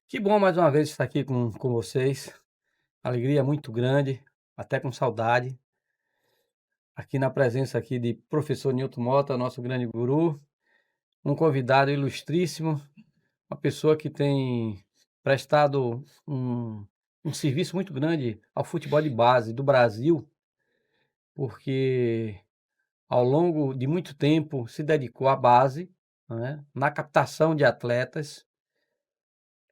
Que bom mais uma vez estar aqui com vocês. Alegria muito grande, até com saudade. Aqui na presença aqui de professor Nilton Mota, nosso grande guru, um convidado ilustríssimo, uma pessoa que tem prestado um serviço muito grande ao futebol de base do Brasil, porque ao longo de muito tempo se dedicou à base, né, na captação de atletas,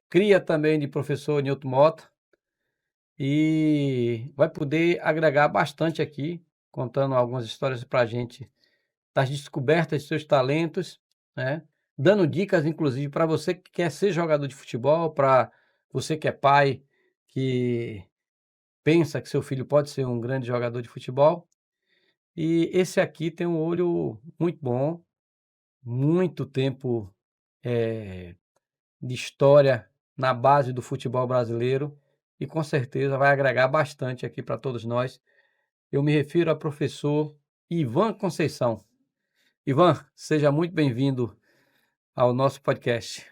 cria também de professor Nilton Mota. E vai poder agregar bastante aqui, contando algumas histórias para a gente das descobertas de seus talentos, né? Dando dicas, inclusive, para você que quer ser jogador de futebol, para você que é pai, que pensa que seu filho pode ser um grande jogador de futebol. E esse aqui tem um olho muito bom, muito tempo eh, de história na base do futebol brasileiro e com certeza vai agregar bastante aqui para todos nós. Eu me refiro ao professor Ivan Conceição. Ivan, seja muito bem-vindo ao nosso podcast.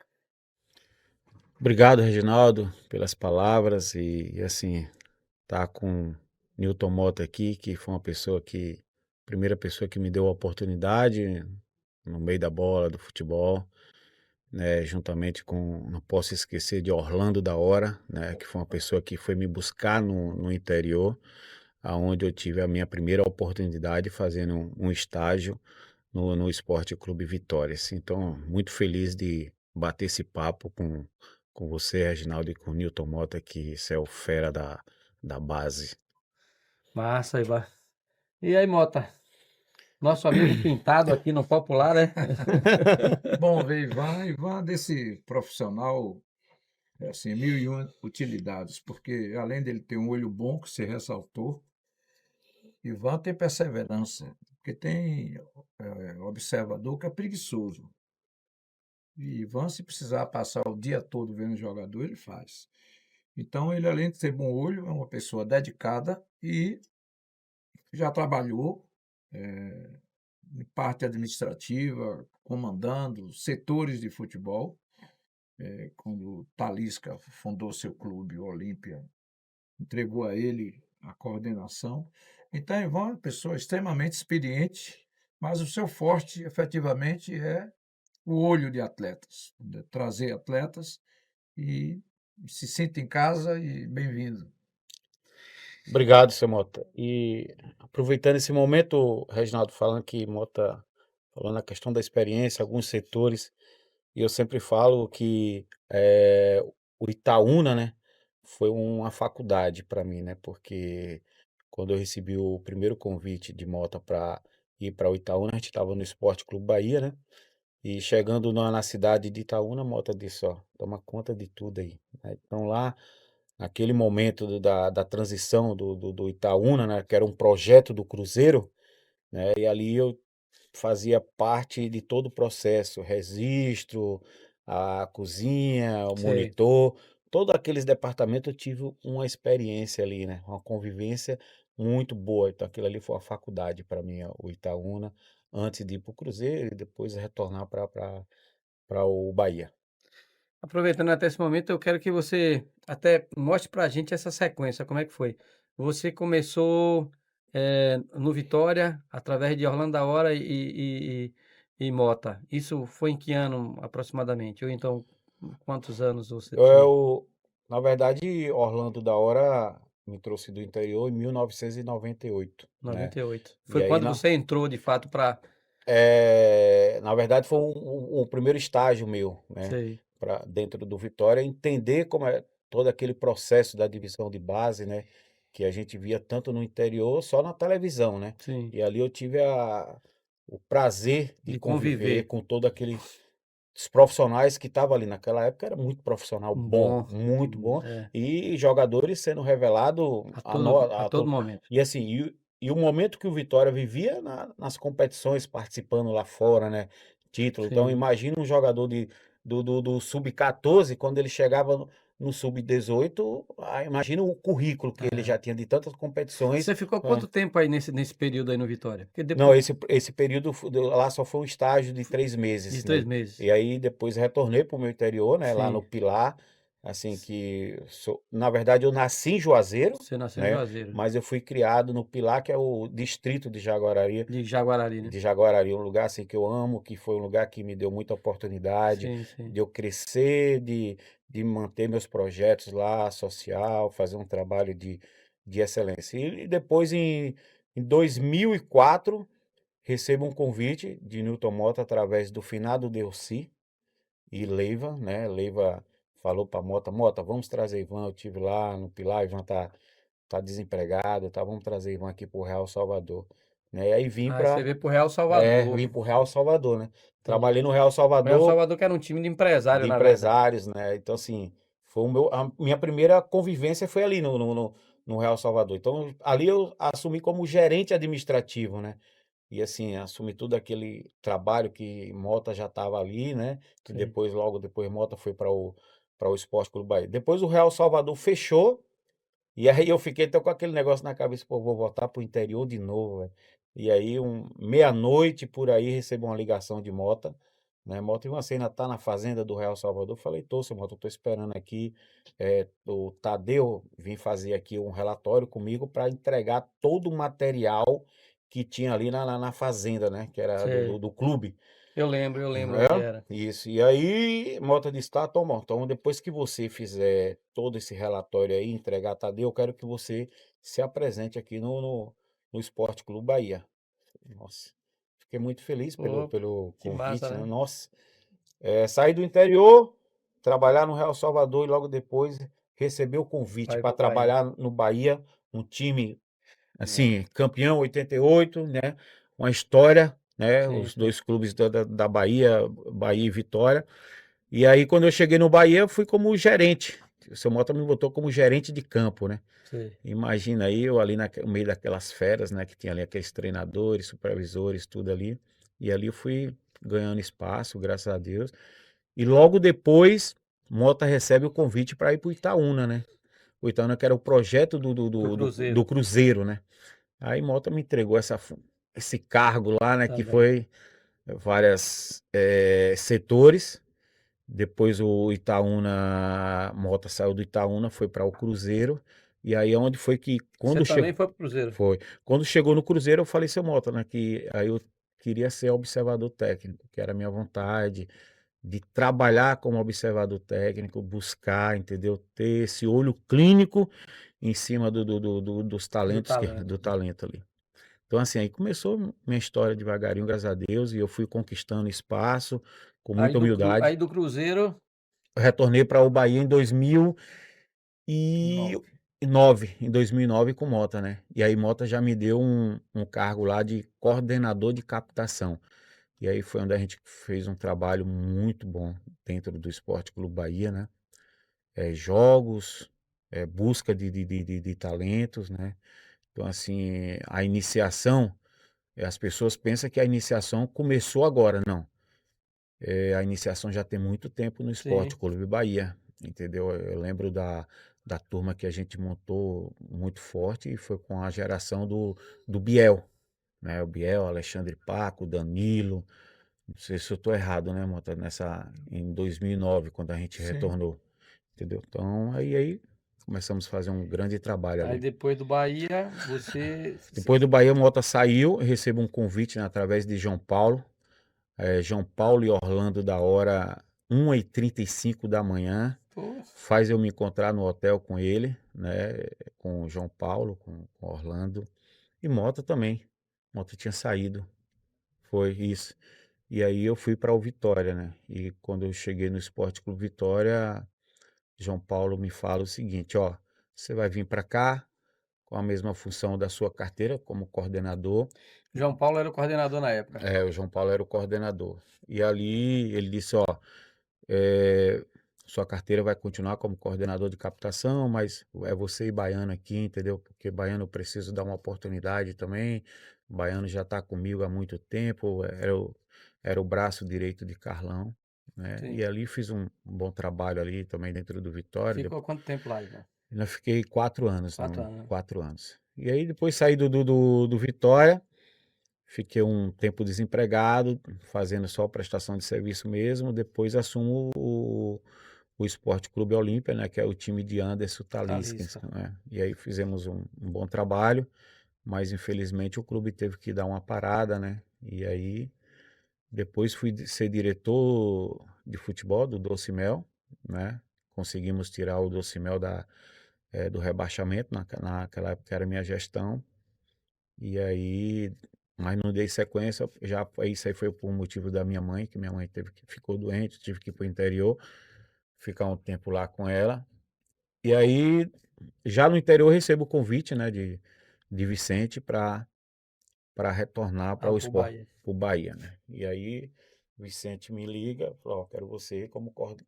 Obrigado, Reginaldo, pelas palavras assim, tá com Newton Mota aqui, que foi uma pessoa que primeira pessoa que me deu a oportunidade no meio da bola, do futebol, né, juntamente com não posso esquecer de Orlando da Hora, né, que foi uma pessoa que foi me buscar no interior, aonde eu tive a minha primeira oportunidade fazendo um estágio no Esporte Clube Vitória, assim. Então, muito feliz de bater esse papo com você, Reginaldo, e com o Newton Mota, que você é o fera da base. Massa, Ivan. E aí, Mota? Nosso amigo pintado aqui no Popular, né? Bom ver Ivan. Ivan desse profissional, assim, mil e uma utilidades, porque além dele ter um olho bom, que você ressaltou, Ivan tem perseverança, porque tem observador que é preguiçoso. E Ivan, se precisar passar o dia todo vendo jogador, ele faz. Então, ele, além de ter bom olho, é uma pessoa dedicada e já trabalhou em parte administrativa, comandando setores de futebol. Quando Talisca fundou seu clube, o Olímpia, entregou a ele a coordenação. Então, Ivan é uma pessoa extremamente experiente, mas o seu forte, efetivamente, é o olho de atletas, de trazer atletas e se sinta em casa e bem-vindo. Obrigado, seu Mota. E aproveitando esse momento, Reginaldo, falando que Mota falando a questão da experiência, alguns setores, e eu sempre falo que o Itaúna, né, foi uma faculdade para mim, né, porque quando eu recebi o primeiro convite de Mota para ir para o Itaúna, a gente estava no Esporte Clube Bahia, né, e chegando na cidade de Itaúna, Mota disse: ó, toma conta de tudo aí, né. Então lá, naquele momento da transição do Itaúna, né, que era um projeto do Cruzeiro, né, e ali eu fazia parte de todo o processo, registro, a cozinha, o Sei. monitor, todos aqueles departamentos eu tive uma experiência ali, né, uma convivência muito boa. Então aquilo ali foi uma faculdade para mim, o Itaúna, antes de ir para o Cruzeiro e depois retornar para o Bahia. Aproveitando até esse momento, eu quero que você até mostre para a gente essa sequência, como é que foi. Você começou no Vitória, através de Orlando da Hora e Mota. Isso foi em que ano aproximadamente? Ou então, quantos anos você tinha? Eu, na verdade, Orlando da Hora me trouxe do interior em 1998, né? 98. E Foi aí quando você entrou de fato para. Na verdade foi o primeiro estágio meu, né, Sei, pra dentro do Vitória, entender como é todo aquele processo da divisão de base, né, que a gente via tanto no interior, só na televisão, né. sim, E ali eu tive o prazer de de conviver conviver. com todo aquele os profissionais que estavam ali naquela época, era muito profissional bom, Bom, muito bom, é, e jogadores sendo revelado a todo momento. e assim, e o momento que o Vitória vivia nas competições, participando lá fora, né, título. Então Sim, imagina um jogador do sub-14, quando ele chegava no sub-18, imagina o currículo que ele é. já tinha de tantas competições. Você ficou quanto tempo aí nesse período aí no Vitória? Porque Não, depois esse período lá só foi um estágio de 3 de meses, 3 né. meses. E aí depois retornei para o meu interior, né, lá no Sim, Pilar, assim, que na verdade eu nasci em Juazeiro, Você nasceu em né, Juazeiro, mas eu fui criado no Pilar, que é o distrito de Jaguarari, de Jaguarari, né? um lugar assim que eu amo, que foi um lugar que me deu muita oportunidade Sim, sim. de eu crescer, de manter meus projetos lá, social, fazer um trabalho de excelência. E depois em 2004 recebo um convite de Newton Mota através do finado Delci e Leiva, né? Leiva falou para Mota, Mota, vamos trazer Ivan. Eu tive lá no Pilar, Ivan tá desempregado, tá? Vamos trazer Ivan aqui pro Real Salvador, né? E aí Aí você veio pro Real vim Salvador. pro Real Salvador, né? Entendi. Trabalhei no Real O Real Salvador Salvador que era um time de empresário, de na verdade. empresários, né? Então assim, a minha primeira convivência foi ali no Real Salvador. Então ali eu assumi como gerente administrativo, né? E assim, assumi tudo aquele trabalho que Mota já estava ali, né? Que Sim. depois, logo depois, Mota foi para o Esporte Clube Bahia. Depois o Real Salvador fechou, e aí eu fiquei até com aquele negócio na cabeça, pô, vou voltar pro interior de novo, velho. E aí, meia-noite por aí, recebo uma ligação de Mota, né? Mota, e você ainda tá na fazenda do Real Salvador? Eu falei, tô, seu Mota, eu tô esperando aqui. O Tadeu vim fazer aqui um relatório comigo para entregar todo o material que tinha ali na fazenda, né? Que era Sei. do clube. Eu lembro onde É, era. isso. E aí, Mota disse, tá, Tom, então depois que você fizer todo esse relatório aí, entregar a Tadeu, eu quero que você se apresente aqui no Esporte Clube Bahia. Nossa, fiquei muito feliz Pô, pelo que massa, convite, né? né? Nossa, sair do interior, trabalhar no Real Salvador e logo depois receber o convite Vai para pro Bahia. trabalhar no Bahia, um time É. assim, campeão 88, né? Uma história, né? Sim, Os sim. dois clubes da Bahia, Bahia e Vitória. E aí, quando eu cheguei no Bahia, eu fui como gerente. O seu Mota me botou como gerente de campo, né? Sei. Imagina aí eu ali no meio daquelas feras, né? Que tinha ali aqueles treinadores, supervisores, tudo ali. E ali eu fui ganhando espaço, graças a Deus. E logo depois, Mota recebe o convite para ir para o Itaúna, né? O Itaúna que era o projeto Do do Cruzeiro Cruzeiro, né? Aí Mota me entregou esse cargo lá, né? Que também. foi vários setores. Depois o Itaúna, Mota saiu do Itaúna, foi para o Cruzeiro. E aí onde foi que Você quando chegou, também foi pro Cruzeiro? foi, quando chegou no Cruzeiro, eu falei seu Mota, né? Que aí eu queria ser observador técnico, que era a minha vontade de trabalhar como observador técnico, buscar, entendeu? Ter esse olho clínico em cima dos Do talentos talento, do né? talento ali. Então, assim, aí começou minha história devagarinho, graças a Deus, e eu fui conquistando espaço com muita humildade. Aí do Cruzeiro, Eu retornei para o Bahia em 9. 2009, em 2009 com Mota, né? E aí Mota já me deu um cargo lá de coordenador de captação. E aí foi onde a gente fez um trabalho muito bom dentro do Esporte Clube Bahia, né? Jogos, busca de talentos, né? Então, assim, a iniciação, as pessoas pensam que a iniciação começou agora, não. A iniciação já tem muito tempo no Esporte sim. Clube Bahia, entendeu? Eu lembro da turma que a gente montou muito forte e foi com a geração do Biel, né? O Biel, Alexandre Paco, Danilo. Não sei se eu estou errado, né, Mota? Em 2009, quando a gente Sim. retornou, entendeu? Então, aí começamos a fazer um grande trabalho Aí ali. depois do Bahia, você. Depois do Bahia, o Mota saiu, eu recebo um convite, né, através de João Paulo. João Paulo e Orlando da hora 1h35 da manhã. Pô, Faz eu me encontrar no hotel com ele, né? Com o João Paulo, com Orlando. E Mota também. Mota tinha saído. Foi isso. E aí eu fui para o Vitória, né? E quando eu cheguei no Esporte Clube Vitória, João Paulo me fala o seguinte, ó, você vai vir para cá com a mesma função da sua carteira como coordenador. João Paulo era o coordenador na época. O João Paulo era o coordenador. E ali ele disse, ó, é, sua carteira vai continuar como coordenador de captação, mas é você e Baiano aqui, entendeu? Porque Baiano eu preciso dar uma oportunidade também. Baiano já está comigo há muito tempo, era o braço direito de Carlão, né? Sim. E ali fiz um bom trabalho ali também dentro do Vitória. Ficou quanto tempo lá, Ivan? Eu fiquei 4 anos, 4 anos, né? 4 anos. E aí depois saí do Vitória. Fiquei um tempo desempregado, fazendo só prestação de serviço mesmo. Depois assumo o Esporte Clube Olímpia, né, que é o time de Anderson Talisca, Talisca. né? E aí fizemos um bom trabalho, mas infelizmente o clube teve que dar uma parada, né? E aí depois ser diretor de futebol do Docimel, né? Conseguimos tirar o Docimel do rebaixamento, naquela época era minha gestão. E aí, mas não dei sequência, isso aí foi por motivo da minha mãe, que minha mãe ficou doente, tive que ir para o interior, ficar um tempo lá com ela. E aí, já no interior, eu recebo o convite, né, de Vicente para retornar para o Pro esporte, Bahia. para o Bahia, né? E aí, Vicente me liga, falou, ó, quero você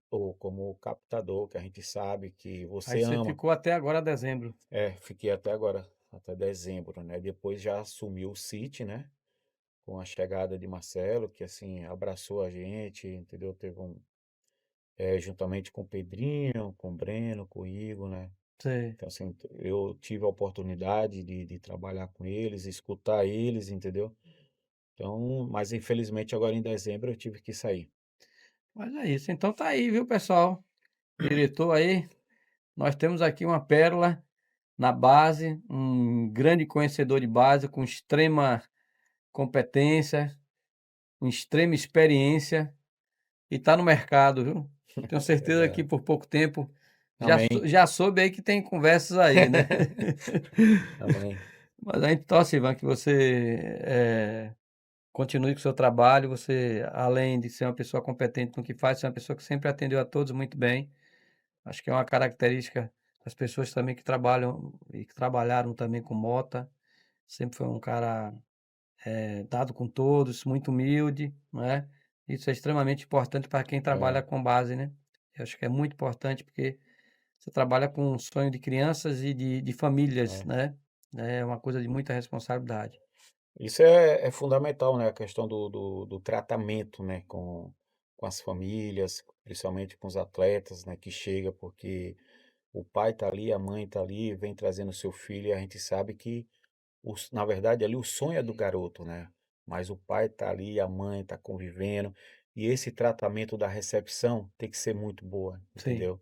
ou como captador, que a gente sabe que Aí você você ama. ficou até agora, dezembro. Fiquei até agora, até dezembro, né? Depois já assumiu o City, né? Com a chegada de Marcelo, que assim abraçou a gente, entendeu? Juntamente com o Pedrinho, com o Breno, com o Igor, né? Sei. Então, assim, eu tive a oportunidade de trabalhar com eles, escutar eles, entendeu? Então, mas infelizmente agora em dezembro eu tive que sair. Mas é isso. Então tá aí, viu, pessoal? Diretor aí, nós temos aqui uma pérola na base, um grande conhecedor de base, com extrema competência, com extrema experiência, e tá no mercado, viu? Tenho certeza que Verdade. por pouco tempo Amém, já soube aí que tem conversas aí, né? amém. Mas a gente torce, Ivan, que você continue com o seu trabalho. Você, além de ser uma pessoa competente no que faz, é uma pessoa que sempre atendeu a todos muito bem. Acho que é uma característica das pessoas também que trabalham e que trabalharam também com Mota. Sempre foi um cara dado com todos, muito humilde, né? Isso é extremamente importante para quem trabalha É, com base, né? Eu acho que é muito importante porque você trabalha com o sonho de crianças e de famílias, é. né? É uma coisa de muita responsabilidade. Isso é fundamental, né? A questão do tratamento, né? Com as famílias, principalmente com os atletas, né? Que chega porque o pai tá ali, a mãe tá ali, vem trazendo o seu filho e a gente sabe que, na verdade, ali o sonho é do garoto, né? Mas o pai tá ali, a mãe tá convivendo e esse tratamento da recepção tem que ser muito boa, Sim. entendeu?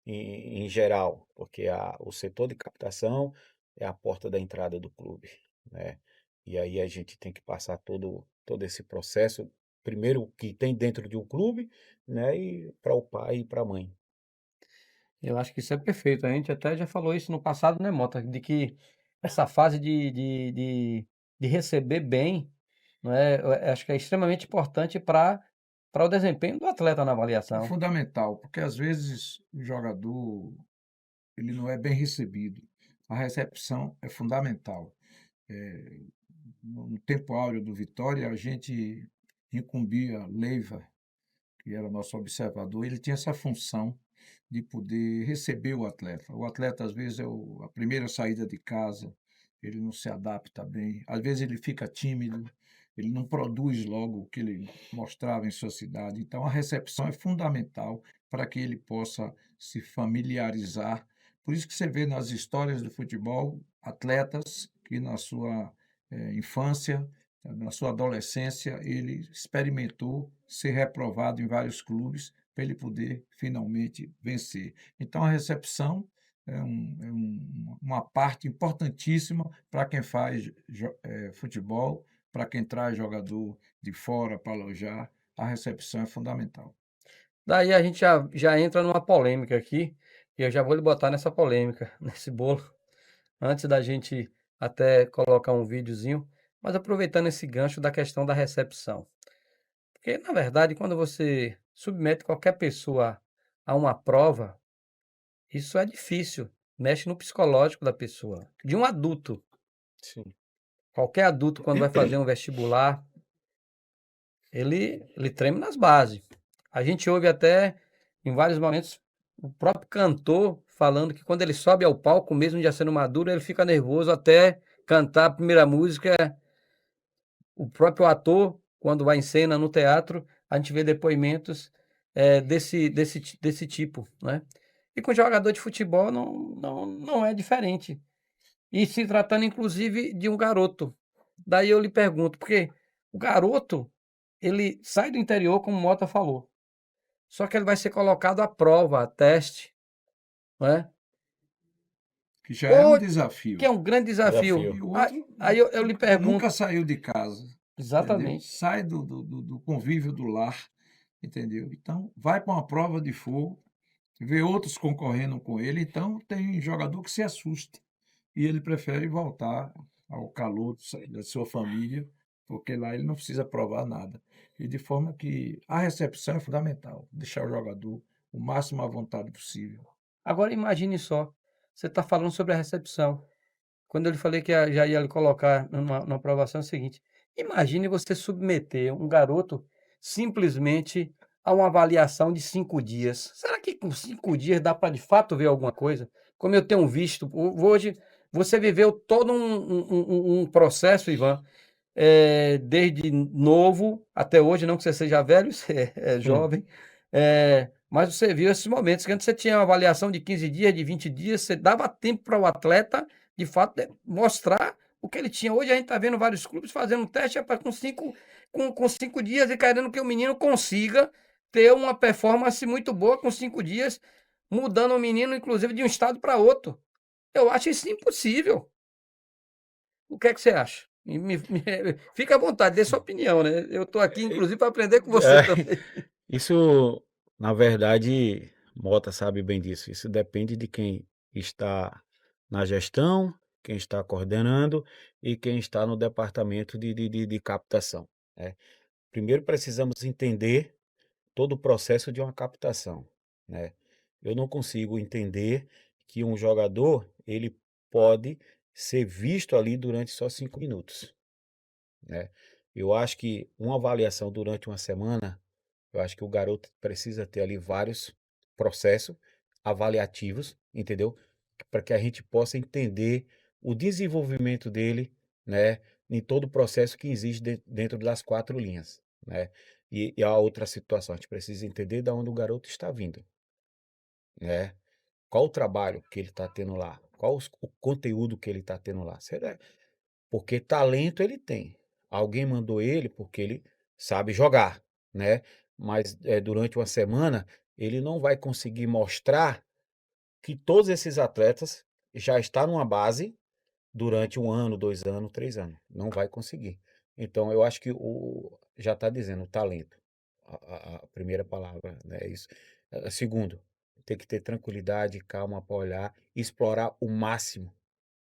Em geral, porque o setor de captação é a porta da entrada do clube, né? E aí a gente tem que passar todo esse processo, primeiro que tem dentro de um clube, né? E para o pai e para a mãe. Eu acho que isso é perfeito. A gente até já falou isso no passado, né, Mota? De que essa fase de receber bem, não é? Eu acho que é extremamente importante para o desempenho do atleta na É avaliação. fundamental, porque às vezes o jogador ele não é bem recebido. A recepção é fundamental. Eh, no tempo áureo do Vitória, a gente incumbia Leiva, que era nosso observador, ele tinha essa função de poder receber o atleta. O atleta, às vezes, a primeira saída de casa, ele não se adapta bem, às vezes ele fica tímido, ele não produz logo o que ele mostrava em sua cidade. Então, a recepção é fundamental para que ele possa se familiarizar. Por isso que você vê nas histórias do futebol atletas que na sua infância, na sua adolescência, ele experimentou ser reprovado em vários clubes para ele poder finalmente vencer. Então, a recepção uma parte importantíssima para quem faz futebol, para quem traz jogador de fora para alojar, a recepção é fundamental. Daí a gente já entra numa polêmica aqui, e eu já vou lhe botar nessa polêmica, nesse bolo, antes da gente até colocar um videozinho, mas aproveitando esse gancho da questão da recepção. Porque, na verdade, quando você submete qualquer pessoa a uma prova, isso é difícil, mexe no psicológico da pessoa, de um adulto. Sim. Qualquer adulto, quando vai fazer um vestibular, ele treme nas bases. A gente ouve até, em vários momentos, o próprio cantor falando que quando ele sobe ao palco, mesmo já sendo maduro, ele fica nervoso até cantar a primeira música. O próprio ator, quando vai em cena no teatro, a gente vê depoimentos desse tipo, né? E com jogador de futebol não é diferente. E se tratando, inclusive, de um garoto. Daí eu lhe pergunto, porque o garoto, ele sai do interior, como o Mota falou. Só que ele vai ser colocado à prova, a teste, não é? Que já é um Ou desafio. que é um grande desafio. E o Aí, outro aí eu lhe pergunto, nunca saiu de casa, entendeu? exatamente. Sai do convívio do lar, entendeu? Então, vai para uma prova de fogo, vê outros concorrendo com ele, então tem jogador que se assusta e ele prefere voltar ao calor da sua família, porque lá ele não precisa provar nada. E de forma que a recepção é fundamental, deixar o jogador o máximo à vontade possível. Agora imagine só, você está falando sobre a recepção. Quando eu lhe falei que já ia lhe colocar numa aprovação, é o seguinte: imagine você submeter um garoto simplesmente a uma avaliação de 5 dias. Será que com 5 dias dá para de fato ver alguma coisa? Como eu tenho visto, hoje você viveu todo um processo, Ivan, desde novo até hoje, não que você seja velho, você é jovem, mas você viu esses momentos que antes você tinha uma avaliação de 15 dias, de 20 dias, você dava tempo para o atleta, de fato, mostrar o que ele tinha. Hoje a gente está vendo vários clubes fazendo teste com 5 dias e querendo que o menino consiga ter uma performance muito boa com 5 dias, mudando o menino, inclusive, de um estado para outro. Eu acho isso impossível. O que é que você acha? Fica à vontade, dê sua opinião, né? Eu estou aqui, inclusive, para aprender com você É, também. isso, na verdade, Mota sabe bem disso. Isso depende de quem está na gestão, quem está coordenando e quem está no departamento de captação, né? Primeiro precisamos entender todo o processo de uma captação, né? Eu não consigo entender que um jogador ele pode ser visto ali durante só 5 minutos, né? Eu acho que uma avaliação durante uma semana, eu acho que o garoto precisa ter ali vários processos avaliativos, entendeu? Para que a gente possa entender o desenvolvimento dele, né, em todo o processo que existe dentro das 4 linhas, né? E a outra situação, a gente precisa entender de onde o garoto está vindo, né? Qual o trabalho que ele está tendo lá? Qual o conteúdo que ele está tendo lá? Será? Porque talento ele tem. Alguém mandou ele porque ele sabe jogar, né? Mas durante uma semana ele não vai conseguir mostrar que todos esses atletas já estão numa base durante 1 ano, 2 anos, 3 anos. Não vai conseguir. Então eu acho que já está dizendo o talento. A primeira palavra, né? É isso. Segundo, tem que ter tranquilidade, calma para olhar, explorar o máximo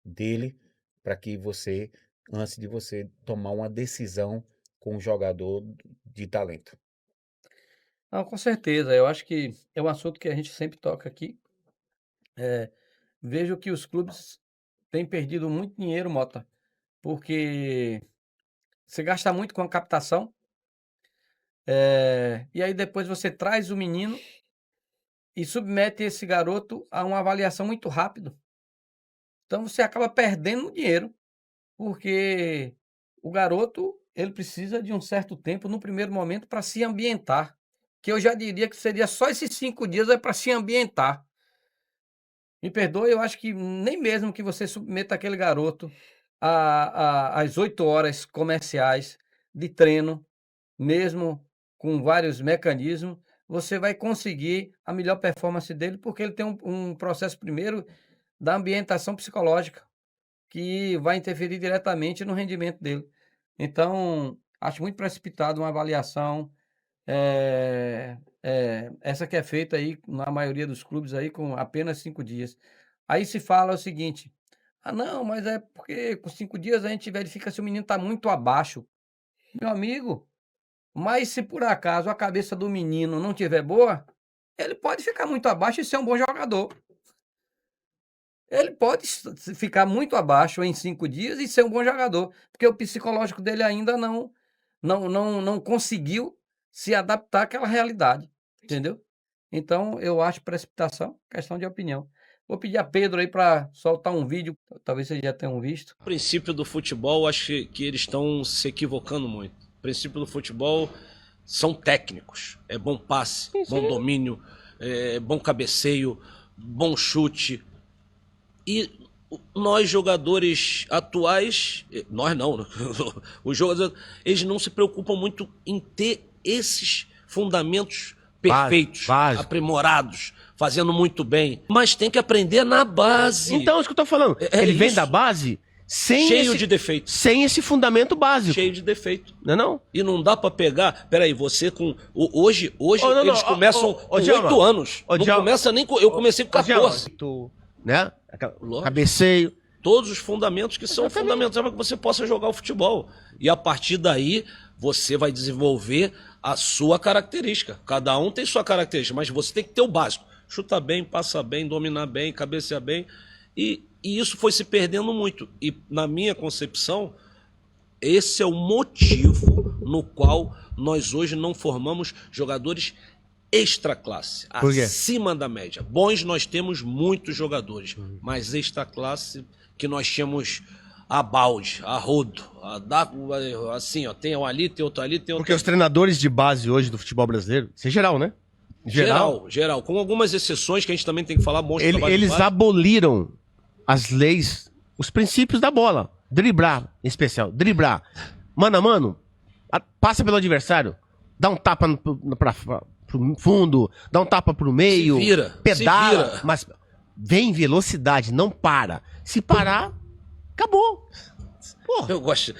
dele para que você, antes de você tomar uma decisão com um jogador de talento. Não, com certeza. Eu acho que é um assunto que a gente sempre toca aqui. Vejo que os clubes têm perdido muito dinheiro, Mota, porque você gasta muito com a captação, e aí depois você traz o menino e submete esse garoto a uma avaliação muito rápido. Então você acaba perdendo dinheiro, porque o garoto, ele precisa de um certo tempo no primeiro momento para se ambientar, que eu já diria que seria só esses 5 dias para se ambientar. Me perdoe, eu acho que nem mesmo que você submeta aquele garoto às 8 horas comerciais de treino, mesmo com vários mecanismos, você vai conseguir a melhor performance dele, porque ele tem um processo primeiro da ambientação psicológica, que vai interferir diretamente no rendimento dele. Então, acho muito precipitado uma avaliação, essa que é feita aí na maioria dos clubes aí com apenas 5 dias. Aí se fala o seguinte: "Ah não, mas é porque com 5 dias a gente verifica se o menino está muito abaixo". Meu amigo, mas se por acaso a cabeça do menino não tiver boa, ele pode ficar muito abaixo e ser um bom jogador. Ele pode ficar muito abaixo em 5 dias e ser um bom jogador, porque o psicológico dele ainda não conseguiu se adaptar àquela realidade, entendeu? Então eu acho precipitação, questão de opinião. Vou pedir a Pedro aí para soltar um vídeo, talvez vocês já tenham visto. O princípio do futebol, acho que eles estão se equivocando muito. O princípio do futebol são técnicos. É bom passe, bom domínio, bom cabeceio, bom chute. E nós, jogadores atuais, nós não, os jogadores, eles não se preocupam muito em ter esses fundamentos perfeitos, base. aprimorados, fazendo muito bem. Mas tem que aprender na base. Então, é isso que eu tô falando. É Ele vem isso. da base Cheio de defeitos. sem esse fundamento básico. Cheio de defeito. Não é não? E não dá pra pegar. Peraí, você com. Hoje não, eles começam com Djalma. 8 anos. Não Djalma. começa nem com. Eu comecei com 14. Né? Lógico. Cabeceio. Todos os fundamentos que são fundamentais para que você possa jogar o futebol. E a partir daí, você vai desenvolver a sua característica. Cada um tem sua característica, mas você tem que ter o básico. Chuta bem, passa bem, dominar bem, cabecear bem. E isso foi se perdendo muito. E na minha concepção, esse é o motivo no qual nós hoje não formamos jogadores extra classe, Por quê? acima da média. Bons nós temos muitos jogadores, mas extra classe que nós tínhamos a balde, a rodo, assim, ó, tem um ali, tem outro ali, tem outro Porque os treinadores de base hoje do futebol brasileiro, isso é geral, né? Geral, com algumas exceções que a gente também tem que falar, bons trabalhos de Eles base. aboliram as leis, os princípios da bola. Driblar, em especial. Driblar. Mano a mano, passa pelo adversário, dá um tapa pro fundo, dá um tapa pro meio, Se vira, pedala, se vira. mas vem em velocidade, não para. Se parar, acabou. Porra. Eu gosto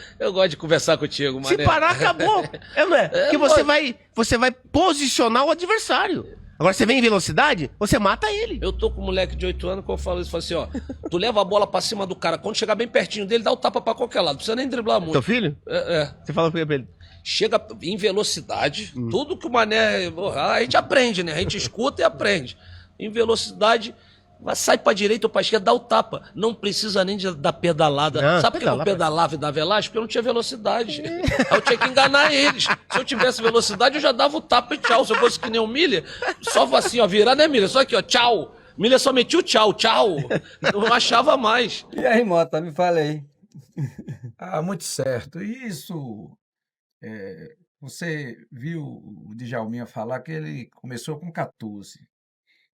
de conversar contigo, Se mané. parar, acabou. É, não é? Porque você vai posicionar o adversário. Agora, você vem em velocidade, você mata ele. Eu tô com um moleque de 8 anos que eu falo isso, falo assim, ó, tu leva a bola pra cima do cara, quando chegar bem pertinho dele, dá o tapa pra qualquer lado, não precisa nem driblar muito. Teu filho? É. Você fala pra ele. Chega em velocidade, tudo que o mané... A gente aprende, né? A gente escuta e aprende. Em velocidade, sai pra direita ou pra esquerda, dá o tapa. Não precisa nem da pedalada. Não, Sabe por que eu pedalava e dava elástico? Porque eu não tinha velocidade. Aí eu tinha que enganar eles. Se eu tivesse velocidade, eu já dava o tapa e tchau. Se eu fosse que nem o Milha, só assim, ó, virar, né, Milha? Só aqui, ó, tchau. Milha só metia o tchau. Não achava mais. E aí, Mota, me fala aí. Muito certo. E isso, você viu o Djalminha falar que ele começou com 14,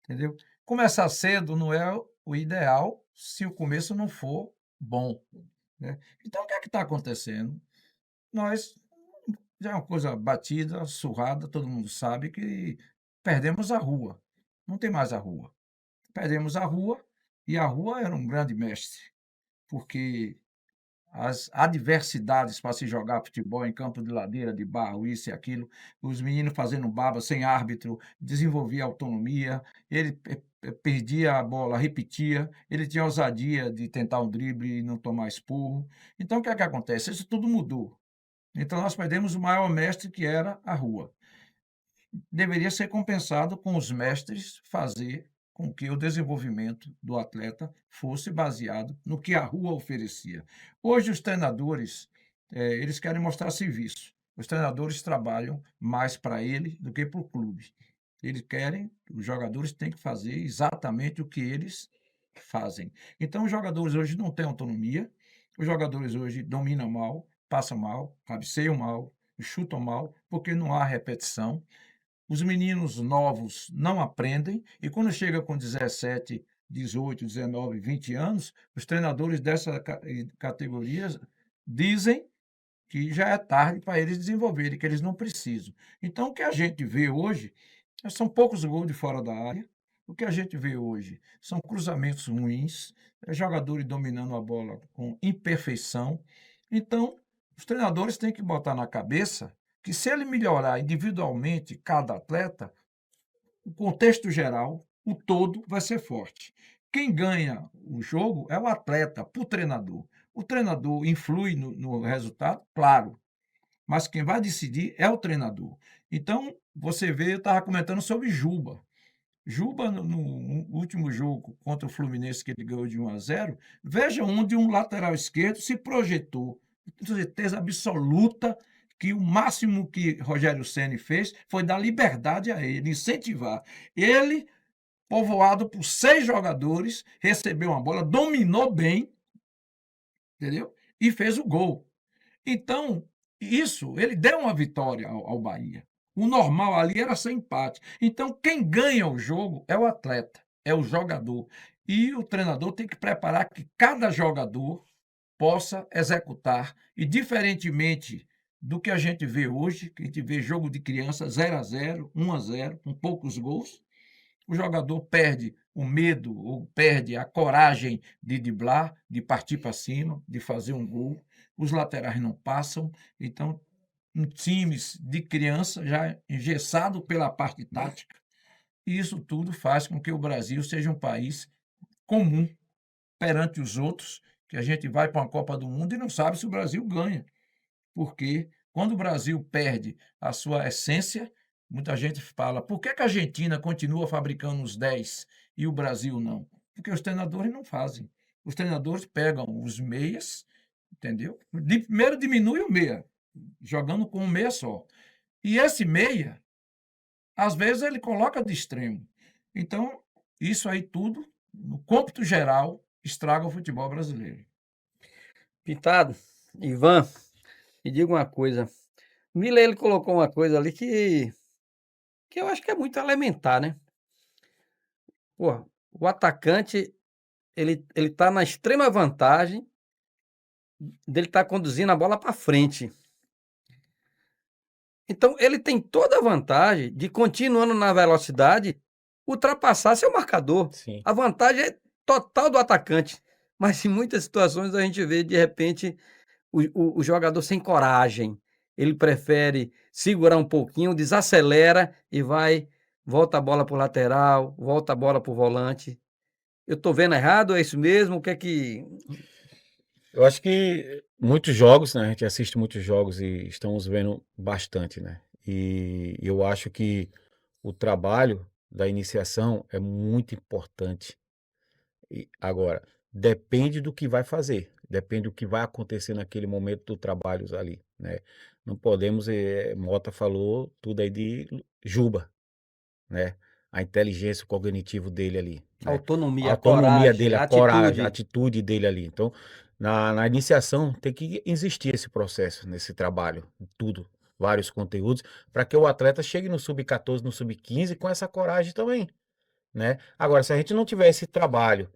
entendeu? Começar cedo não é o ideal se o começo não for bom, né? Então, o que é que está acontecendo? Nós, já é uma coisa batida, surrada, todo mundo sabe que perdemos a rua. Não tem mais a rua. Perdemos a rua e a rua era um grande mestre, porque as adversidades para se jogar futebol em campo de ladeira, de barro, isso e aquilo, os meninos fazendo baba sem árbitro, desenvolvia autonomia, ele perdia a bola, repetia, ele tinha ousadia de tentar um drible e não tomar esporro. Então, o que é que acontece? Isso tudo mudou. Então, nós perdemos o maior mestre, que era a rua. Deveria ser compensado com os mestres fazer com que o desenvolvimento do atleta fosse baseado no que a rua oferecia. Hoje, os treinadores, eles querem mostrar serviço. Os treinadores trabalham mais para ele do que para o clube. Eles querem, os jogadores têm que fazer exatamente o que eles fazem. Então, os jogadores hoje não têm autonomia, os jogadores hoje dominam mal, passam mal, cabeceiam mal, chutam mal, porque não há repetição. Os meninos novos não aprendem, e quando chega com 17, 18, 19, 20 anos, os treinadores dessa categoria dizem que já é tarde para eles desenvolverem, que eles não precisam. Então, o que a gente vê hoje são poucos gols de fora da área. O que a gente vê hoje são cruzamentos ruins, jogadores dominando a bola com imperfeição. Então, os treinadores têm que botar na cabeça que, se ele melhorar individualmente cada atleta, o contexto geral, o todo, vai ser forte. Quem ganha o jogo é o atleta, para o treinador. O treinador influi no resultado, claro, mas quem vai decidir é o treinador. Então, você vê, eu estava comentando sobre Juba. Juba, no último jogo contra o Fluminense, que ele ganhou de 1-0, veja onde um lateral esquerdo se projetou. Com certeza absoluta que o máximo que Rogério Ceni fez foi dar liberdade a ele, incentivar. Ele, povoado por 6 jogadores, recebeu uma bola, dominou bem, entendeu? E fez o gol. Então, isso, ele deu uma vitória ao Bahia. O normal ali era ser empate. Então, quem ganha o jogo é o atleta, é o jogador. E o treinador tem que preparar que cada jogador possa executar. E, diferentemente do que a gente vê hoje, que a gente vê jogo de criança 0-0, 1-0, com poucos gols. O jogador perde o medo ou perde a coragem de driblar, de partir para cima, de fazer um gol. Os laterais não passam. Então, times de criança já engessado pela parte tática. E isso tudo faz com que o Brasil seja um país comum perante os outros, que a gente vai para uma Copa do Mundo e não sabe se o Brasil ganha. Porque quando o Brasil perde a sua essência, muita gente fala: por que que a Argentina continua fabricando os 10 e o Brasil não? Porque os treinadores não fazem. Os treinadores pegam os meias, entendeu? Primeiro diminui o meia, jogando com um meia só. E esse meia, às vezes, ele coloca de extremo. Então, isso aí tudo, no cômputo geral, estraga o futebol brasileiro. Pintado, Ivan, me diga uma coisa. Miller, ele colocou uma coisa ali que eu acho que é muito elementar, né? Pô, o atacante, ele tá na extrema vantagem dele estar conduzindo a bola para frente. Então, ele tem toda a vantagem de, continuando na velocidade, ultrapassar seu marcador. Sim. A vantagem é total do atacante. Mas em muitas situações a gente vê, de repente, o jogador sem coragem. Ele prefere segurar um pouquinho, desacelera e volta a bola para o lateral, volta a bola para o volante. Eu estou vendo errado? É isso mesmo? O que é que. Eu acho que muitos jogos, né? A gente assiste muitos jogos e estamos vendo bastante, né? E eu acho que o trabalho da iniciação é muito importante. E agora, depende do que vai fazer, depende do que vai acontecer naquele momento do trabalho ali, né? Não podemos, Mota falou tudo aí de Juba, né? A inteligência, o cognitivo dele ali, A né? A autonomia, a autonomia dele, coragem, a a coragem, a atitude. atitude dele ali. Então, na iniciação, tem que existir esse processo, nesse trabalho, tudo, vários conteúdos, para que o atleta chegue no sub-14, no sub-15 com essa coragem também, né? Agora, se a gente não tiver esse trabalho,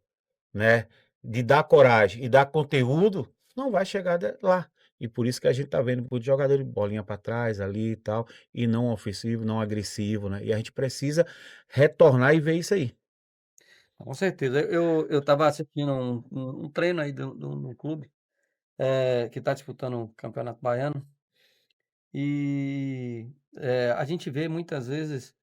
né, de dar coragem e dar conteúdo, não vai chegar lá. E por isso que a gente tá vendo muito jogador de bolinha para trás ali e tal, e não ofensivo, não agressivo, né? E a gente precisa retornar e ver isso aí. Com certeza. Eu estava assistindo um treino aí do clube que está disputando o Campeonato Baiano. E a gente vê muitas vezes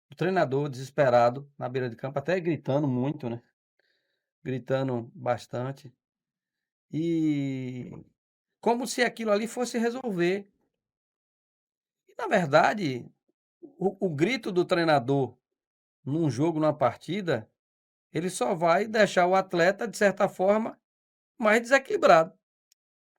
o treinador desesperado na beira de campo, até gritando muito, né? Gritando bastante. E como se aquilo ali fosse resolver. E, na verdade, o grito do treinador num jogo, numa partida, ele só vai deixar o atleta, de certa forma, mais desequilibrado.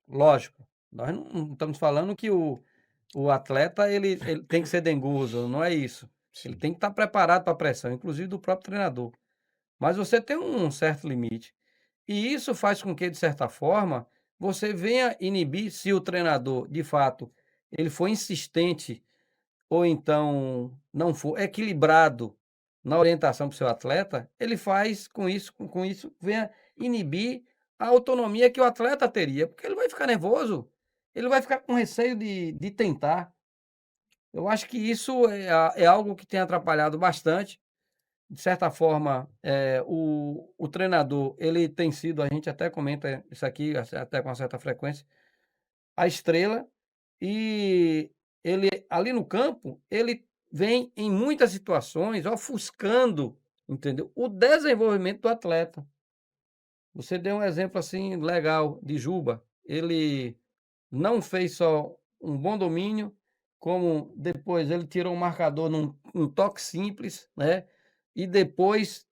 Lógico, nós não estamos falando que o atleta ele tem que ser dengoso, não é isso. Ele Sim. tem que estar preparado para a pressão, inclusive do próprio treinador. Mas você tem um certo limite. E isso faz com que, de certa forma, você venha inibir, se o treinador, de fato, ele for insistente ou então não for equilibrado na orientação para o seu atleta, ele faz com isso venha inibir a autonomia que o atleta teria, porque ele vai ficar nervoso, ele vai ficar com receio de tentar. Eu acho que isso é algo que tem atrapalhado bastante. De certa forma, o treinador, ele tem sido, a gente até comenta isso aqui, até com uma certa frequência, a estrela, e ele, ali no campo, ele vem em muitas situações ofuscando, entendeu, o desenvolvimento do atleta. Você deu um exemplo, assim, legal de Juba. Ele não fez só um bom domínio, como depois ele tirou um marcador num toque simples, né, e depois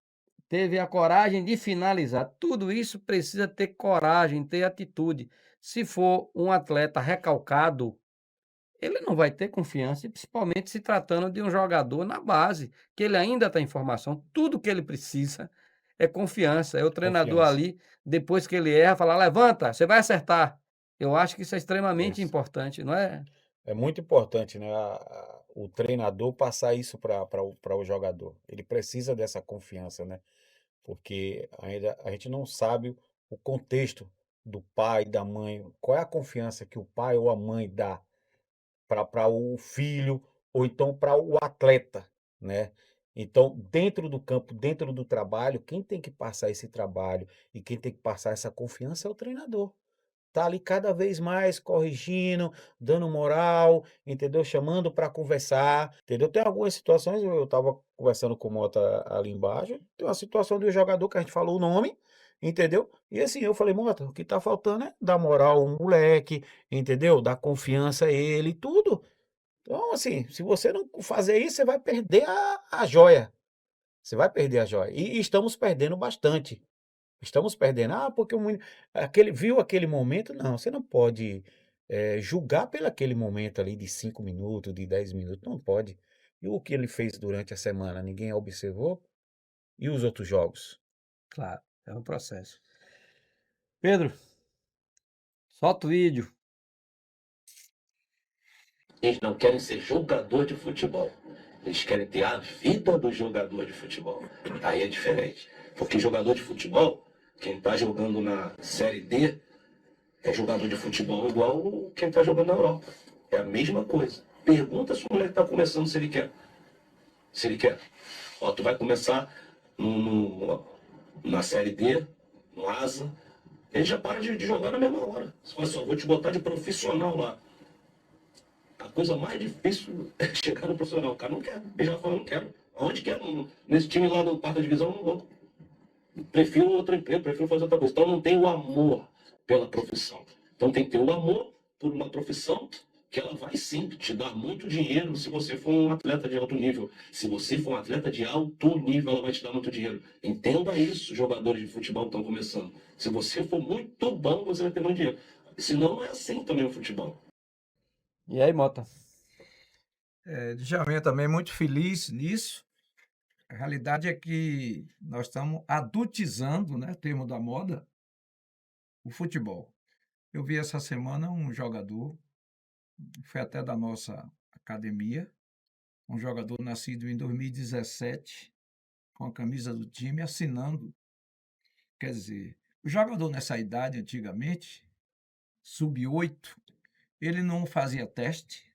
teve a coragem de finalizar. Tudo isso precisa ter coragem, ter atitude. Se for um atleta recalcado, ele não vai ter confiança, e principalmente se tratando de um jogador na base, que ele ainda está em formação. Tudo que ele precisa é confiança. É o treinador Confiança. ali, depois que ele erra, falar: levanta, você vai acertar. Eu acho que isso é extremamente Isso. importante, não é? É muito importante, né, o treinador passar isso para o jogador. Ele precisa dessa confiança, né? Porque ainda a gente não sabe o contexto do pai, da mãe, qual é a confiança que o pai ou a mãe dá para o filho ou então para o atleta, né? Então, dentro do campo, dentro do trabalho, quem tem que passar esse trabalho e quem tem que passar essa confiança é o treinador. Tá ali cada vez mais corrigindo, dando moral, entendeu? Chamando para conversar, entendeu? Tem algumas situações, eu estava conversando com o Mota ali embaixo, tem uma situação de um jogador que a gente falou o nome, entendeu? E assim, eu falei, Mota, o que tá faltando é dar moral ao moleque, entendeu? Dar confiança a ele, tudo. Então, assim, se você não fazer isso, você vai perder a joia. Você vai perder a joia. E estamos perdendo bastante. Estamos perdendo. Ah, porque o menino viu aquele momento. Não, você não pode julgar pelo aquele momento ali de 5 minutos, de 10 minutos. Não pode. E o que ele fez durante a semana, ninguém observou? E os outros jogos? Claro, é um processo. Pedro, solta o vídeo. Eles não querem ser jogador de futebol. Eles querem ter a vida do jogador de futebol. Aí é diferente. Porque jogador de futebol, quem está jogando na Série D, é jogador de futebol igual quem está jogando na Europa. É a mesma coisa. Pergunta se o moleque está começando se ele quer. Se ele quer. Ó, tu vai começar na Série D, no Asa, ele já para de jogar na mesma hora. Olha só, vou te botar de profissional lá. A coisa mais difícil é chegar no profissional. O cara não quer. Ele já falou, não quero. Aonde quer? Nesse time lá da quarta divisão, não vou. Prefiro outro emprego, prefiro fazer outra coisa. Então não tem o amor pela profissão. Então tem que ter o amor por uma profissão que ela vai sim te dar muito dinheiro se você for um atleta de alto nível. Se você for um atleta de alto nível, ela vai te dar muito dinheiro. Entenda isso, jogadores de futebol que estão começando. Se você for muito bom, você vai ter muito dinheiro. Senão não é assim também o futebol. E aí, Mota? Djalminha também é muito feliz nisso. A realidade é que nós estamos adultizando, né, termo da moda, o futebol. Eu vi essa semana um jogador, foi até da nossa academia, um jogador nascido em 2017, com a camisa do time, assinando. Quer dizer, o jogador nessa idade, antigamente, sub-8, ele não fazia teste,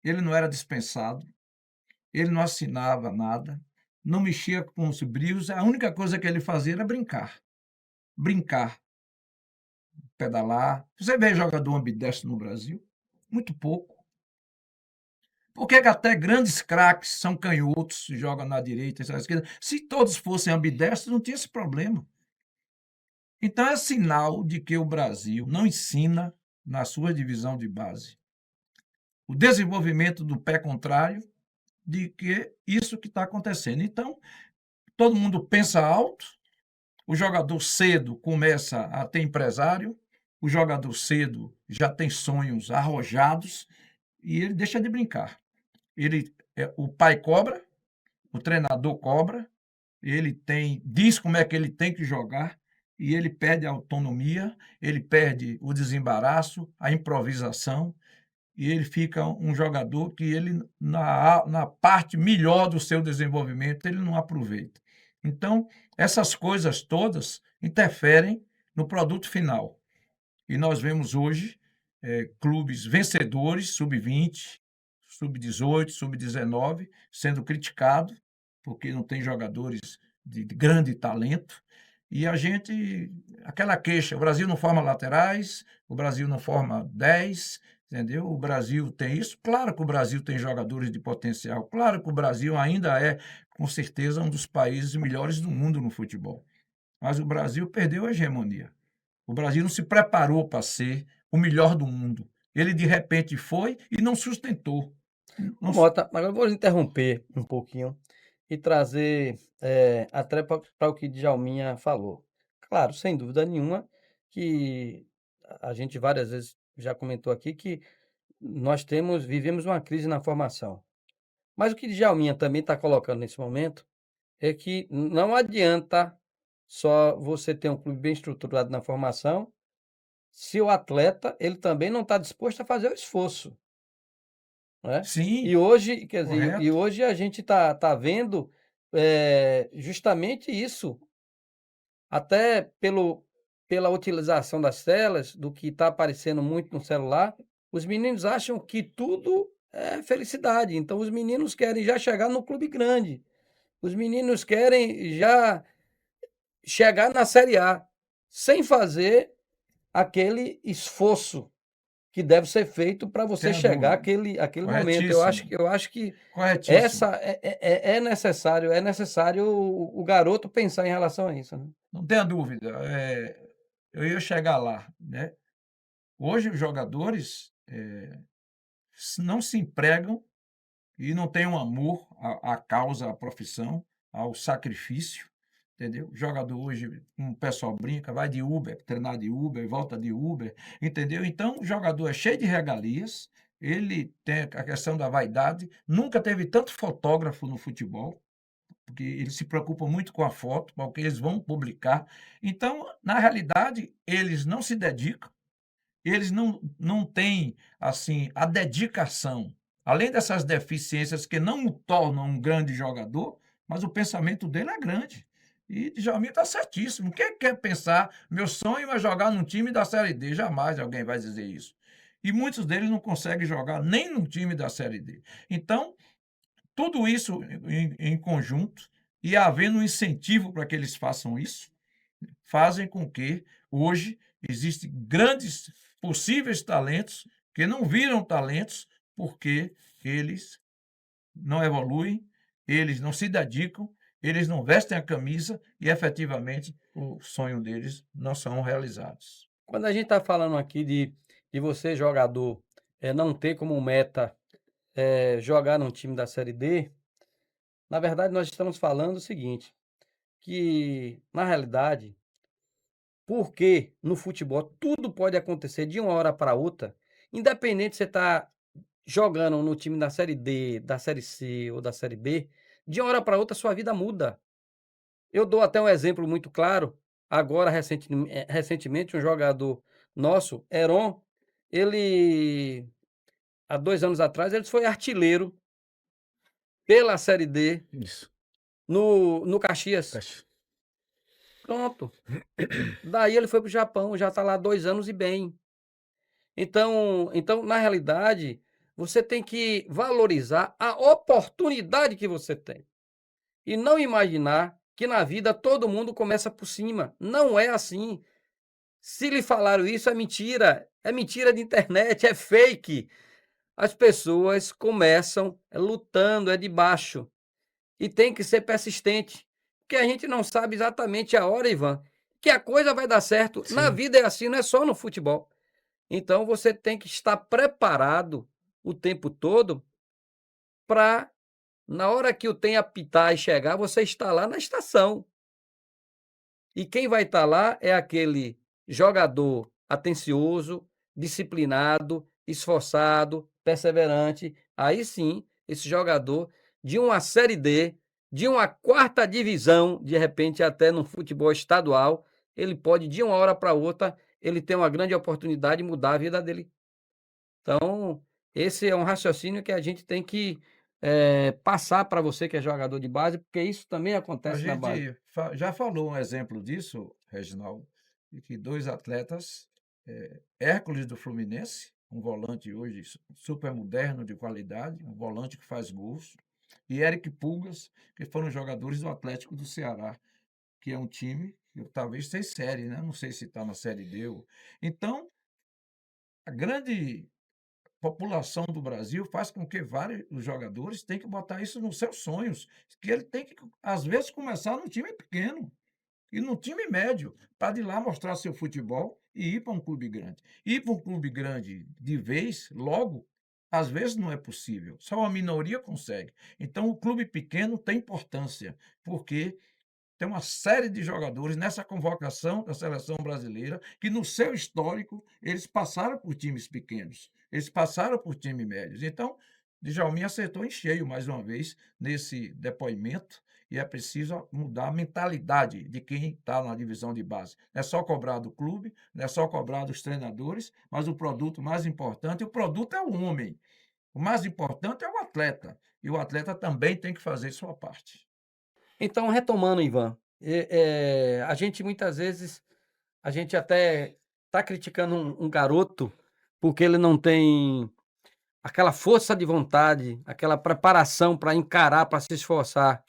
ele não era dispensado, ele não assinava nada, não mexia com os brios, a única coisa que ele fazia era brincar. Brincar, pedalar. Você vê jogador ambidestro no Brasil? Muito pouco. Por que até grandes craques são canhotos, jogam na direita e na esquerda? Se todos fossem ambidestros, não tinha esse problema. Então é sinal de que o Brasil não ensina, na sua divisão de base, o desenvolvimento do pé contrário, de que isso que está acontecendo. Então, todo mundo pensa alto, o jogador cedo começa a ter empresário, o jogador cedo já tem sonhos arrojados e ele deixa de brincar. O pai cobra, o treinador cobra, ele diz como é que ele tem que jogar e ele perde a autonomia, ele perde o desembaraço, a improvisação e ele fica um jogador que ele, na parte melhor do seu desenvolvimento, ele não aproveita. Então, essas coisas todas interferem no produto final. E nós vemos hoje clubes vencedores, sub-20, sub-18, sub-19, sendo criticados, porque não tem jogadores de grande talento. E aquela queixa, o Brasil não forma laterais, o Brasil não forma 10, entendeu? O Brasil tem isso. Claro que o Brasil tem jogadores de potencial. Claro que o Brasil ainda é, com certeza, um dos países melhores do mundo no futebol. Mas o Brasil perdeu a hegemonia. O Brasil não se preparou para ser o melhor do mundo. Ele, de repente, foi e não sustentou. Não, Mota, agora eu vou interromper um pouquinho e trazer até para o que Djalminha falou. Claro, sem dúvida nenhuma, que a gente várias vezes já comentou aqui que nós vivemos uma crise na formação. Mas o que Djalminha também está colocando nesse momento é que não adianta só você ter um clube bem estruturado na formação, se o atleta ele também não está disposto a fazer o esforço, né? sim, E hoje, quer dizer, correto. e hoje a gente tá vendo justamente isso, até pela utilização das telas, do que está aparecendo muito no celular, os meninos acham que tudo é felicidade. Então, os meninos querem já chegar no clube grande. Os meninos querem já chegar na Série A, sem fazer aquele esforço que deve ser feito para você Sem a chegar dúvida. àquele momento. Eu acho que Corretíssimo. é necessário o garoto pensar em relação a isso, né? Não tenha dúvida. Eu ia chegar lá, né? Hoje os jogadores não se empregam e não têm um amor à causa, à profissão, ao sacrifício, entendeu? O jogador hoje, como o pessoal brinca, vai de Uber, treinar de Uber, volta de Uber, entendeu? Então, o jogador é cheio de regalias, ele tem a questão da vaidade, nunca teve tanto fotógrafo no futebol, porque eles se preocupam muito com a foto, com o que eles vão publicar. Então, na realidade, eles não se dedicam, eles não têm, assim, a dedicação, além dessas deficiências que não o tornam um grande jogador, mas o pensamento dele é grande. E Djalminha está certíssimo. Quem quer pensar, meu sonho é jogar num time da Série D? Jamais alguém vai dizer isso. E muitos deles não conseguem jogar nem no time da Série D. Então, tudo isso em conjunto e havendo um incentivo para que eles façam isso, fazem com que hoje existem grandes possíveis talentos que não viram talentos porque eles não evoluem, eles não se dedicam, eles não vestem a camisa e efetivamente o sonho deles não são realizados. Quando a gente está falando aqui de você, jogador, não ter como meta jogar num time da Série D, na verdade nós estamos falando o seguinte, que na realidade, porque no futebol tudo pode acontecer de uma hora para outra, independente se você está jogando no time da Série D, da Série C ou da Série B, de uma hora para outra sua vida muda. Eu dou até um exemplo muito claro, agora recentemente um jogador nosso, Heron, ele há 2 anos atrás, ele foi artilheiro pela Série D Isso. no Caxias. Fecha. Pronto. Daí ele foi para o Japão, já está lá 2 anos e bem. Então, na realidade, você tem que valorizar a oportunidade que você tem. E não imaginar que na vida todo mundo começa por cima. Não é assim. Se lhe falaram isso, é mentira. É mentira de internet, é fake. As pessoas começam lutando, é de baixo. E tem que ser persistente. Porque a gente não sabe exatamente a hora, Ivan, que a coisa vai dar certo. Na Sim. vida é assim, não é só no futebol. Então você tem que estar preparado o tempo todo para, na hora que o trem apitar e chegar, você está lá na estação. E quem vai estar lá é aquele jogador atencioso, disciplinado, esforçado, perseverante. Aí sim, esse jogador de uma Série D, de uma 4ª divisão, de repente até no futebol estadual, ele pode, de uma hora para outra, ele ter uma grande oportunidade de mudar a vida dele. Então, esse é um raciocínio que a gente tem que passar para você que é jogador de base, porque isso também A acontece na base. gente já falou um exemplo disso, Reginaldo, de que 2 atletas, Hércules do Fluminense, um volante hoje super moderno, de qualidade, um volante que faz gols, e Eric Pulgas, que foram jogadores do Atlético do Ceará, que é um time que talvez tem série, né? Não sei se está na Série D. Então, a grande população do Brasil faz com que vários jogadores tenham que botar isso nos seus sonhos, que ele tem que, às vezes, começar num time pequeno e num time médio, para de lá mostrar seu futebol e ir para um clube grande. Ir para um clube grande de vez, logo, às vezes não é possível, só uma minoria consegue. Então, o clube pequeno tem importância, porque tem uma série de jogadores nessa convocação da seleção brasileira que, no seu histórico, eles passaram por times pequenos, eles passaram por times médios. Então, Djalminha acertou em cheio, mais uma vez, nesse depoimento, e é preciso mudar a mentalidade de quem está na divisão de base. Não é só cobrar do clube, não é só cobrar dos treinadores, mas o produto mais importante, o produto é o homem. O mais importante é o atleta, e o atleta também tem que fazer sua parte. Então, retomando, Ivan, a gente muitas vezes a gente até está criticando um garoto porque ele não tem aquela força de vontade, aquela preparação para encarar, para se esforçar.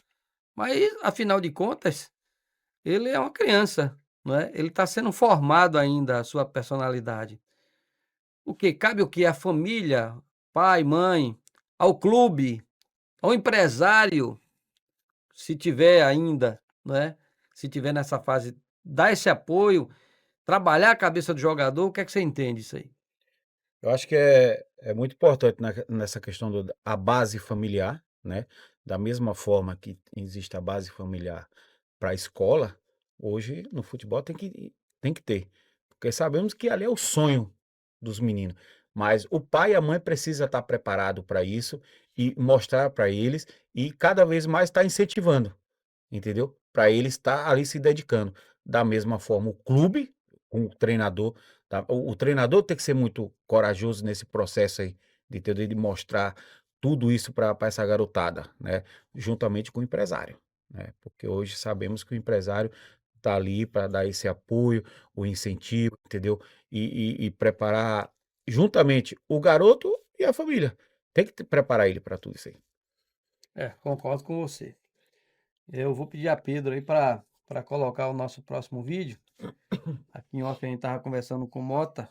Mas, afinal de contas, ele é uma criança, não é? Ele está sendo formado ainda, a sua personalidade. O que cabe o que? A família, pai, mãe, ao clube, ao empresário, se tiver ainda, não é? Se tiver nessa fase, dar esse apoio, trabalhar a cabeça do jogador, o que é que você entende disso aí? Eu acho que é muito importante nessa questão da base familiar, né? Da mesma forma que existe a base familiar para a escola, hoje no futebol tem que ter. Porque sabemos que ali é o sonho dos meninos. Mas o pai e a mãe precisam estar preparados para isso e mostrar para eles e cada vez mais estar incentivando, entendeu? Para ele estar ali se dedicando. Da mesma forma, o clube, com o treinador, tá? O treinador tem que ser muito corajoso nesse processo aí, de entender, de mostrar tudo isso para essa garotada, né? Juntamente com o empresário, né? Porque hoje sabemos que o empresário está ali para dar esse apoio, o incentivo, entendeu? E preparar juntamente o garoto e a família. Tem que preparar ele para tudo isso aí. Concordo com você. Eu vou pedir a Pedro aí para colocar o nosso próximo vídeo. Aqui em off a gente estava conversando com o Mota.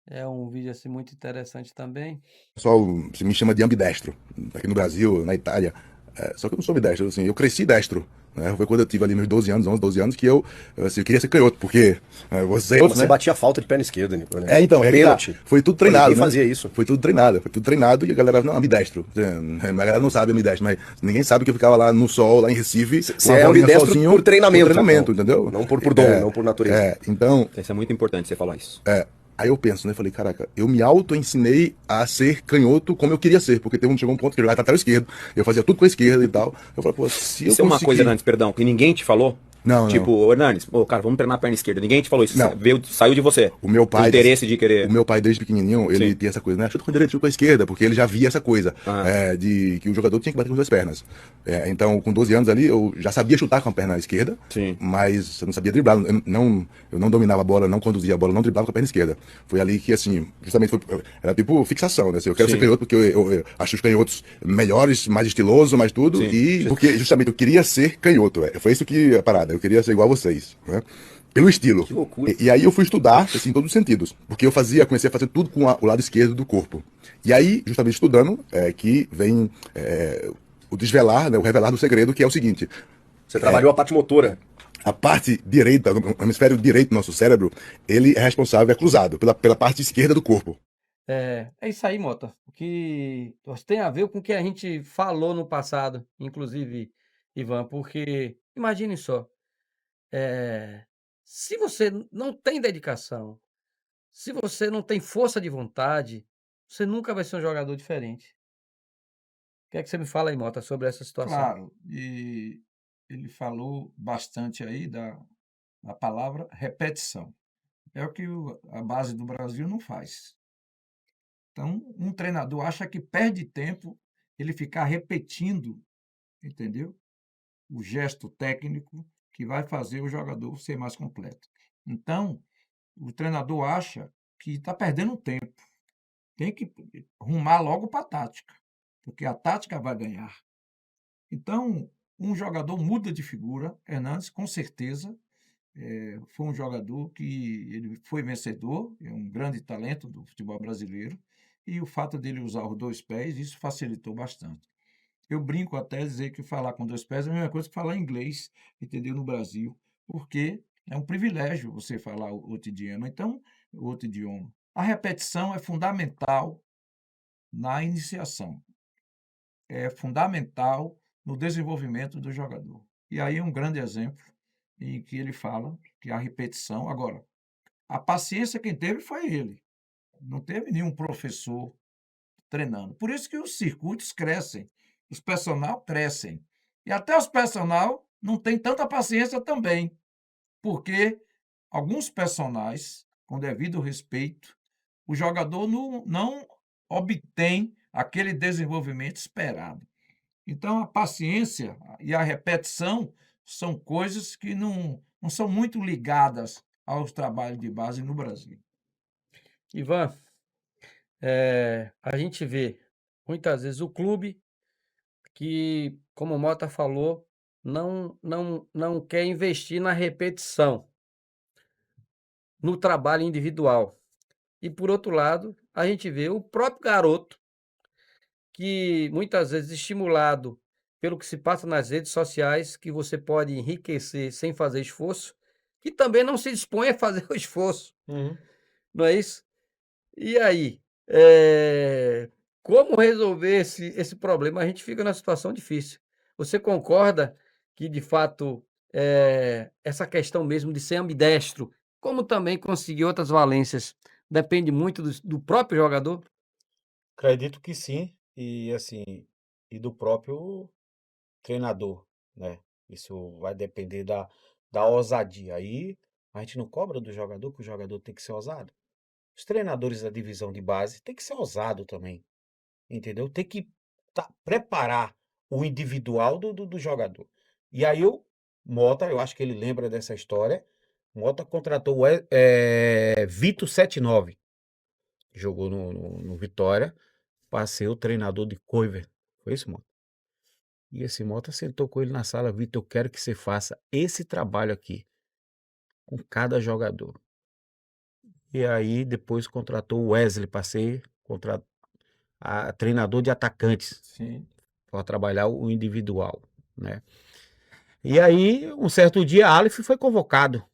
É um vídeo assim muito interessante também. O pessoal se me chama de ambidestro, aqui no Brasil, na Itália. Só que eu não sou ambidestro, assim, eu cresci destro. Né? Foi quando eu tive ali meus 12 anos, 11, 12 anos, que eu queria ser canhoto, porque você Você batia falta de perna esquerda, Nico, né? então, Pênalti. foi tudo treinado, Ninguém né? fazia isso. Foi tudo treinado e a galera, não, ambidestro. A galera não sabe ambidestro, mas ninguém sabe que eu ficava lá no sol, lá em Recife, Você é ambidestro por treinamento, entendeu? Não por dom, não por natureza. Então, Isso é muito importante você falar isso. aí eu penso, né? Falei, caraca, eu me auto-ensinei a ser canhoto como eu queria ser, porque chegou um ponto que eu jogava até a esquerdo, eu fazia tudo com a esquerda e tal. Eu falei, pô, se eu Isso é uma conseguir... coisa, Hernandes, perdão, que ninguém te falou? Não, Tipo, ô, Hernandes, cara, vamos treinar a perna esquerda. Ninguém te falou isso. Não. Saiu de você. O meu pai, O interesse de querer. O meu pai, desde pequenininho, ele Sim. tinha essa coisa, né? Chuta com a direita, chuta com a esquerda, porque ele já via essa coisa, de que o jogador tinha que bater com as duas pernas. Então, com 12 anos ali, eu já sabia chutar com a perna esquerda, Sim. mas eu não sabia driblar. Eu não dominava a bola, não conduzia a bola, não driblava com a perna esquerda. Foi ali que, assim, justamente era tipo fixação, né? Assim, eu quero Sim. ser canhoto porque eu acho os canhotos melhores, mais estilosos, mais tudo, Sim. e porque justamente eu queria ser canhoto. Foi isso que a parada, eu queria ser igual a vocês, né? Pelo estilo. Que loucura. E aí eu fui estudar, assim, em todos os sentidos. Porque eu comecei a fazer tudo com o lado esquerdo do corpo. E aí, justamente estudando, que vem o desvelar, né, o revelar do segredo, que é o seguinte. Você trabalhou a parte motora. A parte direita, o hemisfério direito do nosso cérebro, ele é responsável, é cruzado pela parte esquerda do corpo. É isso aí, Mota. O que tem a ver com o que a gente falou no passado, inclusive, Ivan, porque imagine só, se você não tem dedicação, se você não tem força de vontade, você nunca vai ser um jogador diferente. O que é que você me fala aí, Mota, sobre essa situação? Claro, e ele falou bastante aí da palavra repetição. É o que a base do Brasil não faz. Então, um treinador acha que perde tempo ele ficar repetindo, entendeu? O gesto técnico que vai fazer o jogador ser mais completo. Então, o treinador acha que está perdendo tempo. Tem que rumar logo para a tática, porque a tática vai ganhar. Então, um jogador muda de figura. Hernandes, com certeza, foi um jogador que ele foi vencedor, é um grande talento do futebol brasileiro, e o fato dele usar os dois pés, isso facilitou bastante. Eu brinco até dizer que falar com dois pés é a mesma coisa que falar inglês, entendeu, no Brasil, porque é um privilégio você falar outro idioma. Então, outro idioma. A repetição é fundamental na iniciação, é fundamental no desenvolvimento do jogador. E aí um grande exemplo em que ele fala que a repetição. Agora, a paciência quem teve foi ele. Não teve nenhum professor treinando. Por isso que os circuitos crescem, os personal crescem. E até os personal não têm tanta paciência também, porque alguns personagens, com devido respeito, o jogador não obtém aquele desenvolvimento esperado. Então, a paciência e a repetição são coisas que não são muito ligadas aos trabalhos de base no Brasil. Ivan, a gente vê muitas vezes o clube que, como o Mota falou, não quer investir na repetição, no trabalho individual. E, por outro lado, a gente vê o próprio garoto que, muitas vezes, estimulado pelo que se passa nas redes sociais, que você pode enriquecer sem fazer esforço, que também não se dispõe a fazer o esforço, não é isso? E aí, como resolver esse problema? A gente fica numa situação difícil. Você concorda que, de fato, essa questão mesmo de ser ambidestro, como também conseguir outras valências, depende muito do próprio jogador? Acredito que sim, e assim, e do próprio treinador, né? Isso vai depender da ousadia. Aí a gente não cobra do jogador que o jogador tem que ser ousado. Os treinadores da divisão de base tem que ser ousado também, entendeu? Tem que preparar o individual do jogador. E aí Mota, eu acho que ele lembra dessa história. Mota contratou o Vitor 79, jogou no Vitória, para ser o treinador de Coiver. Foi isso, Mota? E esse Mota sentou com ele na sala: Vitor, eu quero que você faça esse trabalho aqui, com cada jogador. E aí depois contratou o Wesley para ser treinador de atacantes. Sim. Para trabalhar o individual, né? E aí, um certo dia, Aleph foi convocado.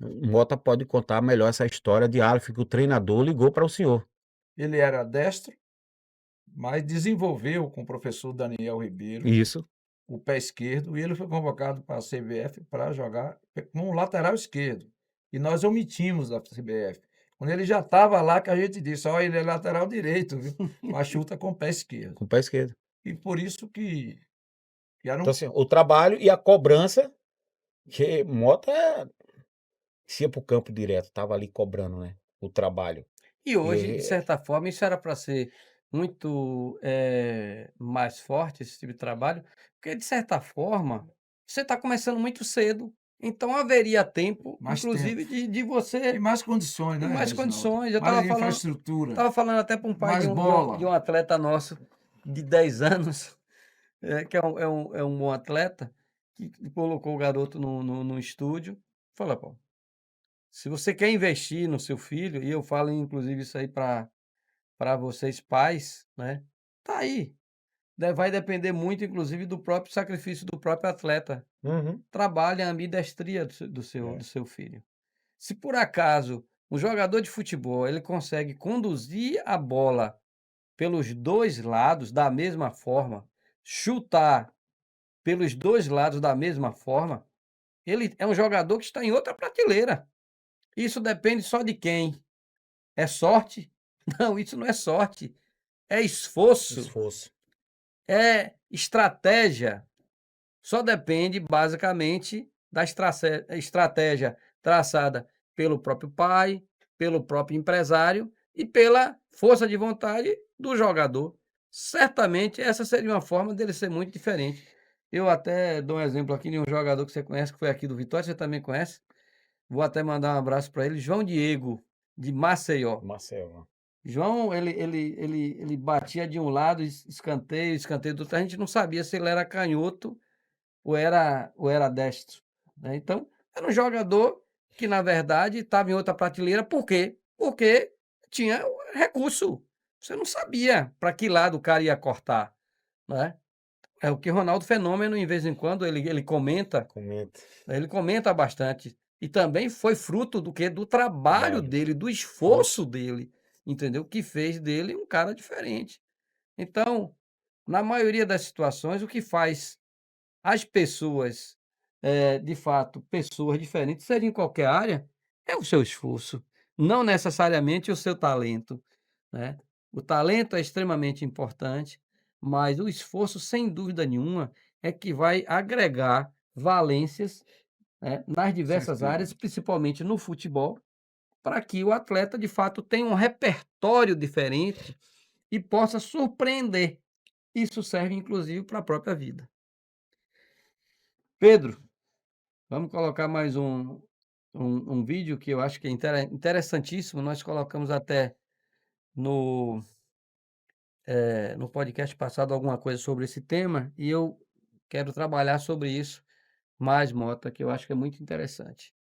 O Mota pode contar melhor essa história de Aleph, que o treinador ligou para o senhor. Ele era destro, mas desenvolveu com o professor Daniel Ribeiro Isso. o pé esquerdo, e ele foi convocado para a CBF para jogar como lateral esquerdo. E nós omitimos da CBF. Quando ele já estava lá, que a gente disse: ó, ele é lateral direito, viu? Mas chuta com o pé esquerdo. Com o pé esquerdo. E por isso que era Então, assim, o trabalho e a cobrança, que Mota ia para o campo direto, estava ali cobrando, né? O trabalho. E hoje, de certa forma, isso era para ser muito mais forte, esse tipo de trabalho, porque, de certa forma, você está começando muito cedo, então haveria tempo, Mais inclusive, de você e mais condições, e né, mais Reginaldo? condições. Eu Mais estava infraestrutura, falando até para um pai mais de um bola. atleta nosso de 10 anos, que é um bom atleta, que colocou o garoto no estúdio, falou: pô, se você quer investir no seu filho, e eu falo inclusive isso aí para vocês pais, né? Tá aí. Vai depender muito, inclusive, do próprio sacrifício do próprio atleta. Trabalhe a ambidestria do seu filho. Se por acaso um jogador de futebol ele consegue conduzir a bola pelos dois lados da mesma forma, chutar pelos dois lados da mesma forma, ele é um jogador que está em outra prateleira. Isso depende só de quem? É sorte? Não, isso não é sorte. É esforço. Esforço. É estratégia. Só depende, basicamente, da estratégia traçada pelo próprio pai, pelo próprio empresário e pela força de vontade do jogador. Certamente, essa seria uma forma dele ser muito diferente. Eu até dou um exemplo aqui de um jogador que você conhece, que foi aqui do Vitória, você também conhece. Vou até mandar um abraço para ele, João Diego, de Maceió. Marcelo. João, ele batia de um lado, escanteio do outro. A gente não sabia se ele era canhoto ou era destro, né? Então, era um jogador que, na verdade, estava em outra prateleira. Por quê? Porque tinha recurso. Você não sabia para que lado o cara ia cortar, né? É o que Ronaldo Fenômeno, em vez em quando, ele comenta. Ele comenta bastante. E também foi fruto do quê? Do trabalho dele, do esforço dele, entendeu? Que fez dele um cara diferente. Então, na maioria das situações, o que faz as pessoas, de fato, pessoas diferentes, seja em qualquer área, é o seu esforço, não necessariamente o seu talento, né? O talento é extremamente importante, mas o esforço, sem dúvida nenhuma, é que vai agregar valências, né, nas diversas Certeza. áreas, principalmente no futebol, para que o atleta, de fato, tenha um repertório diferente e possa surpreender. Isso serve, inclusive, para a própria vida. Pedro, vamos colocar mais um vídeo que eu acho que é interessantíssimo, nós colocamos até no, no podcast passado alguma coisa sobre esse tema, e eu quero trabalhar sobre isso mais, Mota, que eu acho que é muito interessante.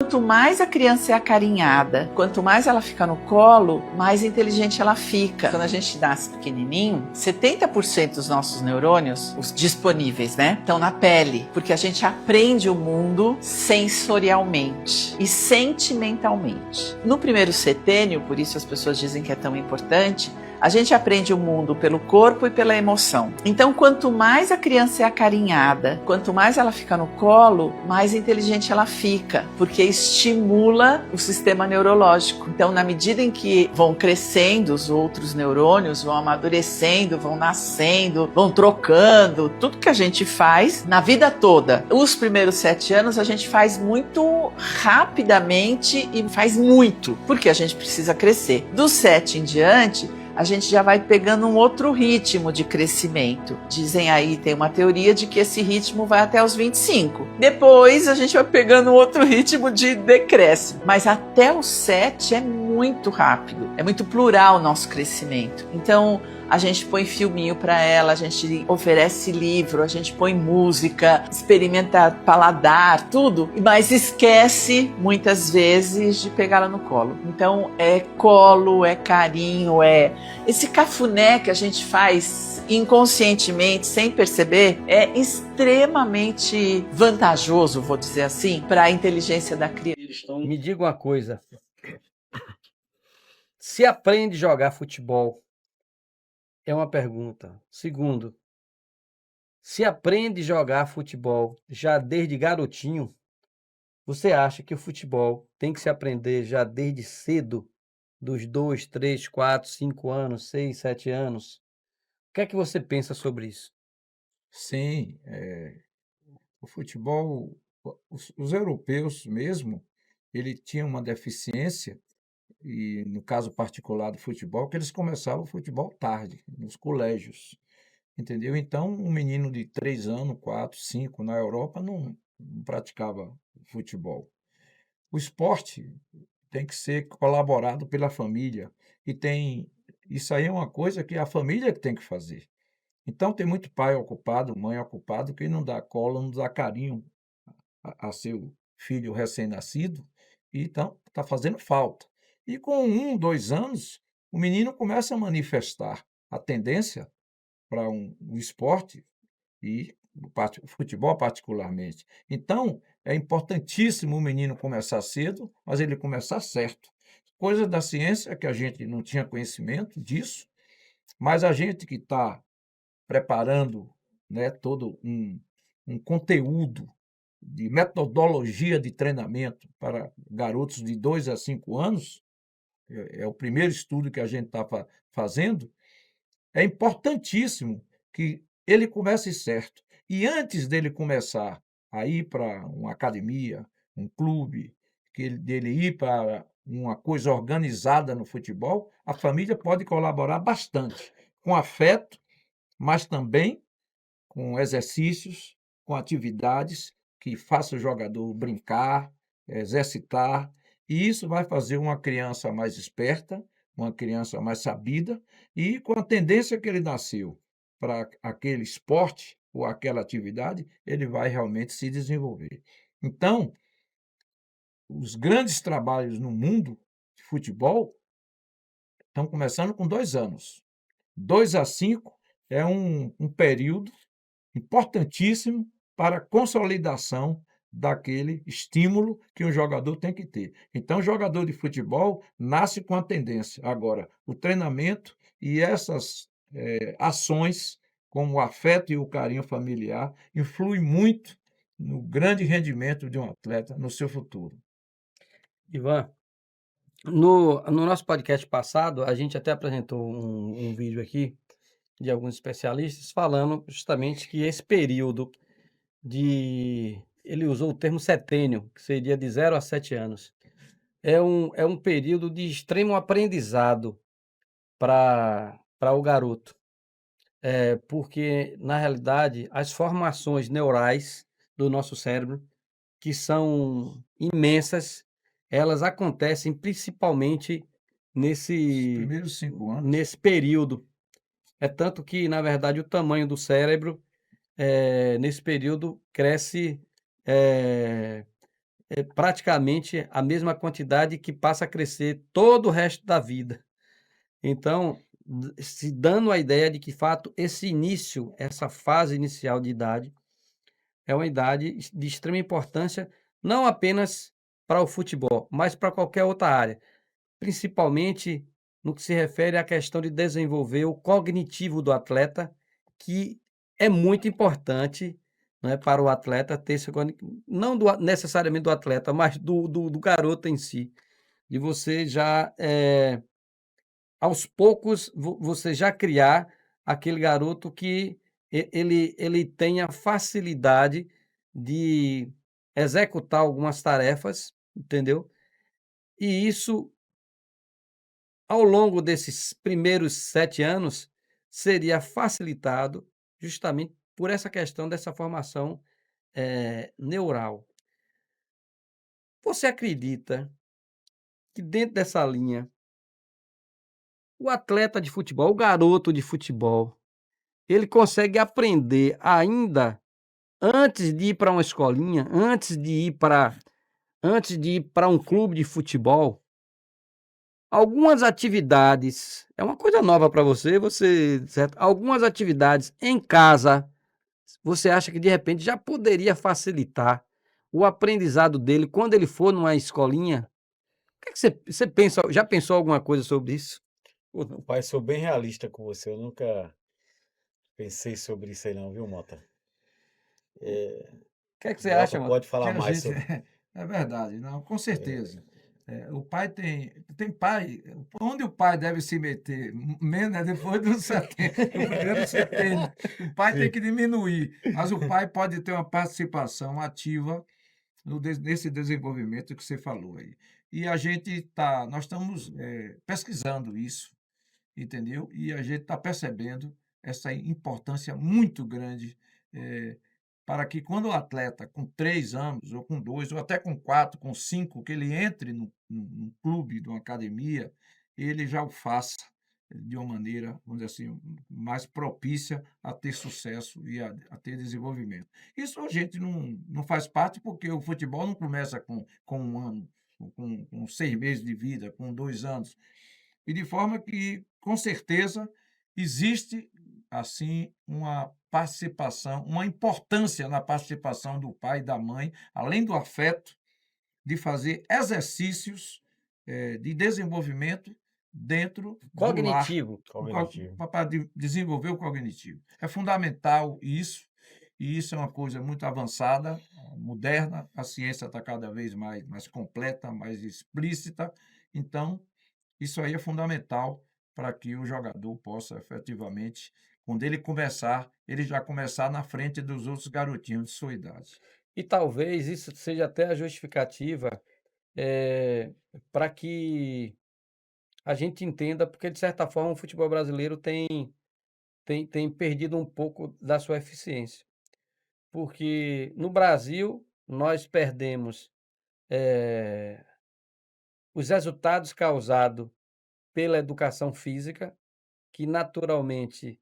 Quanto mais a criança é acarinhada, quanto mais ela fica no colo, mais inteligente ela fica. Quando a gente nasce pequenininho, 70% dos nossos neurônios, os disponíveis, né, estão na pele, porque a gente aprende o mundo sensorialmente e sentimentalmente. No primeiro setênio, por isso as pessoas dizem que é tão importante, a gente aprende o mundo pelo corpo e pela emoção. Então, quanto mais a criança é acarinhada, quanto mais ela fica no colo, mais inteligente ela fica, porque estimula o sistema neurológico. Então, na medida em que vão crescendo os outros neurônios, vão amadurecendo, vão nascendo, vão trocando, tudo que a gente faz na vida toda. Os primeiros 7 anos a gente faz muito rapidamente e faz muito, porque a gente precisa crescer. Dos 7 em diante, a gente já vai pegando um outro ritmo de crescimento. Dizem aí, tem uma teoria de que esse ritmo vai até os 25. Depois a gente vai pegando um outro ritmo de decréscimo. Mas até os 7 é muito rápido, é muito plural o nosso crescimento. Então, a gente põe filminho para ela, a gente oferece livro, a gente põe música, experimenta paladar, tudo, mas esquece muitas vezes de pegá-la no colo. Então é colo, é carinho, é esse cafuné que a gente faz inconscientemente, sem perceber, é extremamente vantajoso, vou dizer assim, para a inteligência da criança. Me diga uma coisa, se aprende a jogar futebol, é uma pergunta. Segundo, se aprende a jogar futebol já desde garotinho, você acha que o futebol tem que se aprender já desde cedo, dos 2, 3, 4, 5 anos, 6, 7 anos? O que é que você pensa sobre isso? Sim, o futebol, os europeus mesmo, ele tinha uma deficiência, e no caso particular do futebol, que eles começavam o futebol tarde, nos colégios, entendeu? Então, um menino de 3 anos, 4, 5, na Europa, não praticava futebol. O esporte tem que ser colaborado pela família, e isso aí é uma coisa que a família que tem que fazer. Então, tem muito pai ocupado, mãe ocupado, que não dá colo, não dá carinho a seu filho recém-nascido, e então está fazendo falta. E com 1, 2 anos, o menino começa a manifestar a tendência para um esporte, e o futebol particularmente. Então, é importantíssimo o menino começar cedo, mas ele começar certo. Coisa da ciência que a gente não tinha conhecimento disso, mas a gente que está preparando, né, todo um conteúdo de metodologia de treinamento para garotos de 2 a 5 anos, é o primeiro estudo que a gente está fazendo, é importantíssimo que ele comece certo. E antes dele começar a ir para uma academia, um clube, dele ir para uma coisa organizada no futebol, a família pode colaborar bastante, com afeto, mas também com exercícios, com atividades que façam o jogador brincar, exercitar, e isso vai fazer uma criança mais esperta, uma criança mais sabida, e com a tendência que ele nasceu para aquele esporte ou aquela atividade, ele vai realmente se desenvolver. Então, os grandes trabalhos no mundo de futebol estão começando com 2 anos. 2 a 5 é um período importantíssimo para a consolidação daquele estímulo que um jogador tem que ter. Então, o jogador de futebol nasce com a tendência. Agora, o treinamento e essas ações, como o afeto e o carinho familiar, influem muito no grande rendimento de um atleta no seu futuro. Ivan, no nosso podcast passado, a gente até apresentou um vídeo aqui de alguns especialistas falando justamente que esse período ele usou o termo setênio, que seria de 0 a 7 anos, é um período de extremo aprendizado para o garoto. Porque, na realidade, as formações neurais do nosso cérebro, que são imensas, elas acontecem principalmente Primeiros 5 anos. nesse período. É tanto que, na verdade, o tamanho do cérebro, nesse período, cresce praticamente a mesma quantidade que passa a crescer todo o resto da vida. Então, se dando a ideia de que, de fato, esse início, essa fase inicial de idade, é uma idade de extrema importância, não apenas para o futebol, mas para qualquer outra área, principalmente no que se refere à questão de desenvolver o cognitivo do atleta, que é muito importante, né, para o atleta ter esse não necessariamente do atleta, mas do garoto em si, de você já, aos poucos, você já criar aquele garoto que ele tenha facilidade de executar algumas tarefas, entendeu? E isso, ao longo desses primeiros 7 anos, seria facilitado justamente por essa questão dessa formação, neural. Você acredita que dentro dessa linha, o atleta de futebol, o garoto de futebol, ele consegue aprender ainda antes de ir para uma escolinha, antes de ir para um clube de futebol, algumas atividades, é uma coisa nova para você, certo? Algumas atividades em casa, você acha que de repente já poderia facilitar o aprendizado dele quando ele for numa escolinha? O que é que você pensa, já pensou alguma coisa sobre isso? Pai, sou bem realista com você. Eu nunca pensei sobre isso aí não, viu, Mota? O que é que você Mota acha, mano? pode Que falar a mais gente sobre. é verdade, não, com certeza. O pai tem pai, onde o pai deve se meter, menos é depois dos 70, do primeiro 70. O pai tem Sim. que diminuir, mas o pai pode ter uma participação ativa nesse desenvolvimento que você falou aí. E nós estamos pesquisando isso, entendeu? E a gente está percebendo essa importância muito grande para que quando o atleta com 3 anos, ou com 2, ou até com 4, com 5, que ele entre num clube, numa academia, ele já o faça de uma maneira, vamos dizer assim, mais propícia a ter sucesso e a ter desenvolvimento. Isso a gente não faz parte porque o futebol não começa com 1 ano, com 6 meses de vida, com 2 anos. E de forma que, com certeza, existe, assim, uma participação, uma importância na participação do pai e da mãe, além do afeto, de fazer exercícios, de desenvolvimento dentro do lar, Cognitivo. Cognitivo. para desenvolver o cognitivo. É fundamental isso, e isso é uma coisa muito avançada, moderna, a ciência está cada vez mais completa, mais explícita, então isso aí é fundamental para que o jogador possa efetivamente, quando ele começar, ele já começar na frente dos outros garotinhos de sua idade. E talvez isso seja até a justificativa, para que a gente entenda, porque de certa forma o futebol brasileiro tem perdido um pouco da sua eficiência. Porque no Brasil nós perdemos os resultados causados pela educação física, que naturalmente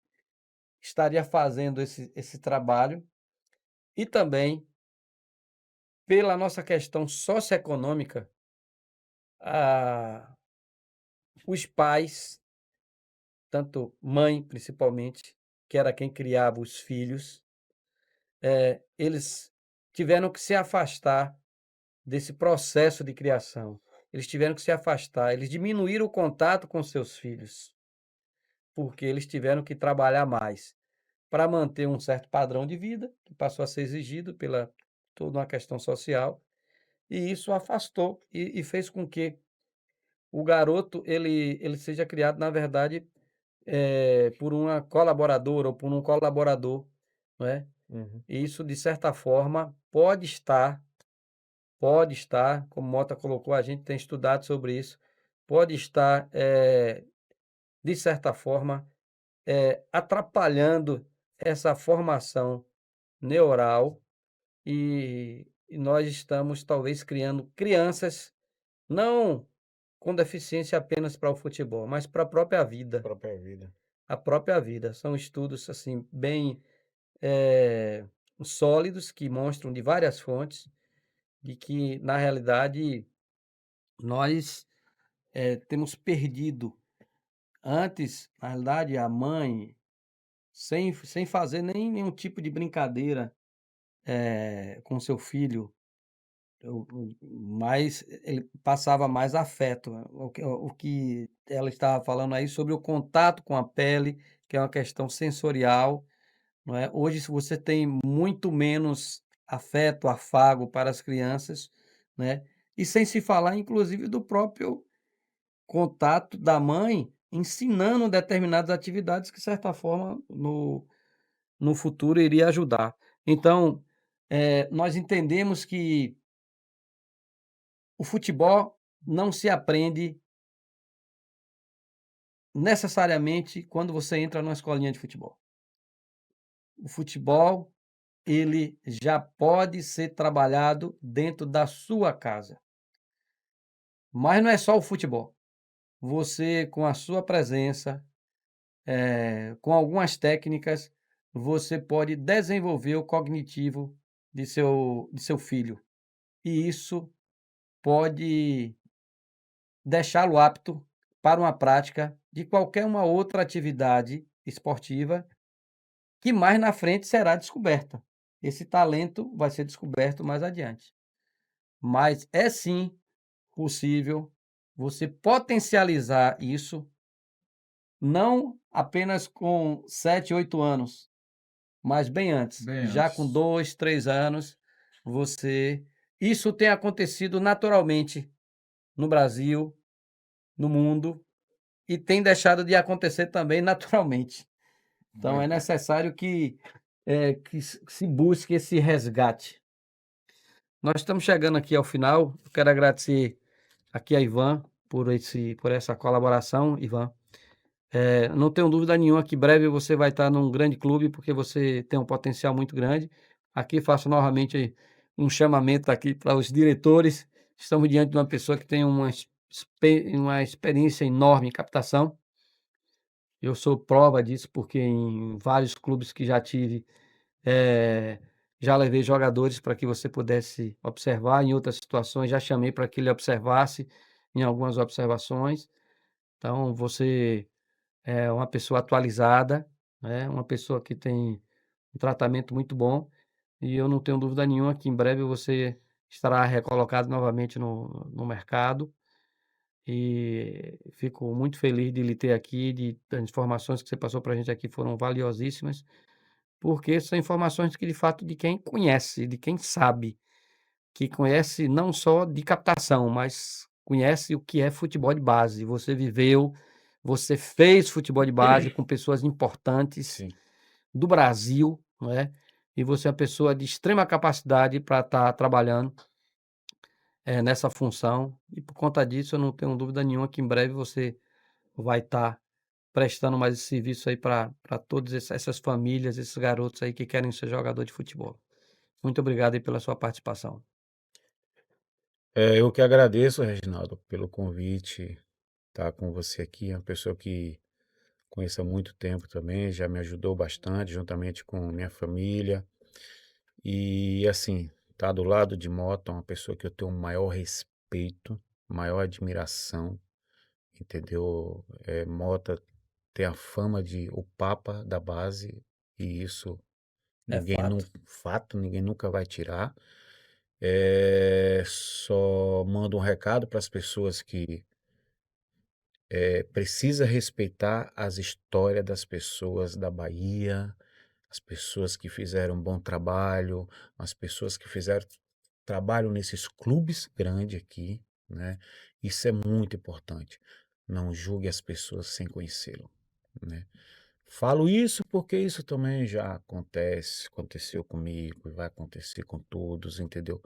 estaria fazendo esse trabalho, e também pela nossa questão socioeconômica, a os pais, tanto mãe principalmente, que era quem criava os filhos, eles tiveram que se afastar desse processo de criação. Eles tiveram que se afastar, eles diminuíram o contato com seus filhos, porque eles tiveram que trabalhar mais para manter um certo padrão de vida, que passou a ser exigido pela toda uma questão social, e isso afastou e fez com que o garoto ele seja criado, na verdade, por uma colaboradora ou por um colaborador, não é? Uhum. E isso, de certa forma, pode estar, como Mota colocou, a gente tem estudado sobre isso, pode estar, de certa forma, atrapalhando essa formação neural e e nós estamos talvez criando crianças não com deficiência apenas para o futebol, mas para a própria vida. Própria vida. A própria vida. São estudos assim bem sólidos que mostram de várias fontes de que na realidade nós temos perdido antes, na realidade, a mãe sem fazer nenhum tipo de brincadeira com seu filho, mas ele passava mais afeto. O que ela estava falando aí sobre o contato com a pele, que é uma questão sensorial, não é? Hoje, se você tem muito menos afeto, afago para as crianças, né? E sem se falar, inclusive, do próprio contato da mãe ensinando determinadas atividades que, de certa forma, no futuro iria ajudar. Então, nós entendemos que o futebol não se aprende necessariamente quando você entra numa escolinha de futebol. O futebol, ele já pode ser trabalhado dentro da sua casa. Mas não é só o futebol. Você, com a sua presença, com algumas técnicas, você pode desenvolver o cognitivo de seu filho. E isso pode deixá-lo apto para uma prática de qualquer uma outra atividade esportiva que mais na frente será descoberta. Esse talento vai ser descoberto mais adiante. Mas é sim possível você potencializar isso, não apenas com 7, 8 anos, mas bem antes. Bem Já antes. com 2, 3 anos, isso tem acontecido naturalmente no Brasil, no mundo, e tem deixado de acontecer também naturalmente. Então é necessário que se busque esse resgate. Nós estamos chegando aqui ao final. Eu quero agradecer aqui a Ivan por essa colaboração, Ivan. Não tenho dúvida nenhuma que em breve você vai estar num grande clube, porque você tem um potencial muito grande. Aqui faço novamente um chamamento aqui para os diretores. Estamos diante de uma pessoa que tem uma experiência enorme em captação. Eu sou prova disso, porque em vários clubes que já tive, já levei jogadores para que você pudesse observar. Em outras situações, já chamei para que ele observasse em algumas observações. Então, você é uma pessoa atualizada, né? Uma pessoa que tem um tratamento muito bom. E eu não tenho dúvida nenhuma que em breve você estará recolocado novamente no mercado. E fico muito feliz de lhe ter aqui, as informações que você passou para a gente aqui foram valiosíssimas, porque são informações que de fato de quem conhece, de quem sabe, que conhece não só de captação, mas conhece o que é futebol de base. Você viveu, você fez futebol de base com pessoas importantes Sim. do Brasil, não é? E você é uma pessoa de extrema capacidade para estar trabalhando nessa função, e por conta disso eu não tenho dúvida nenhuma que em breve você vai estar prestando mais esse serviço aí para todas essas famílias, esses garotos aí que querem ser jogador de futebol. Muito obrigado aí pela sua participação. Eu que agradeço, Reginaldo, pelo convite, estar com você aqui. É uma pessoa que conheço há muito tempo também, já me ajudou bastante, juntamente com minha família. E assim, tá do lado de Mota, uma pessoa que eu tenho o maior respeito, maior admiração, entendeu? Mota tem a fama de o papa da base, e isso É fato. ninguém nunca vai tirar. Só mando um recado para as pessoas que precisa respeitar as histórias das pessoas da Bahia, as pessoas que fizeram um bom trabalho, as pessoas que fizeram trabalho nesses clubes grandes aqui, né? Isso é muito importante. Não julgue as pessoas sem conhecê-lo, né? Falo isso porque isso também já aconteceu comigo, e vai acontecer com todos, entendeu?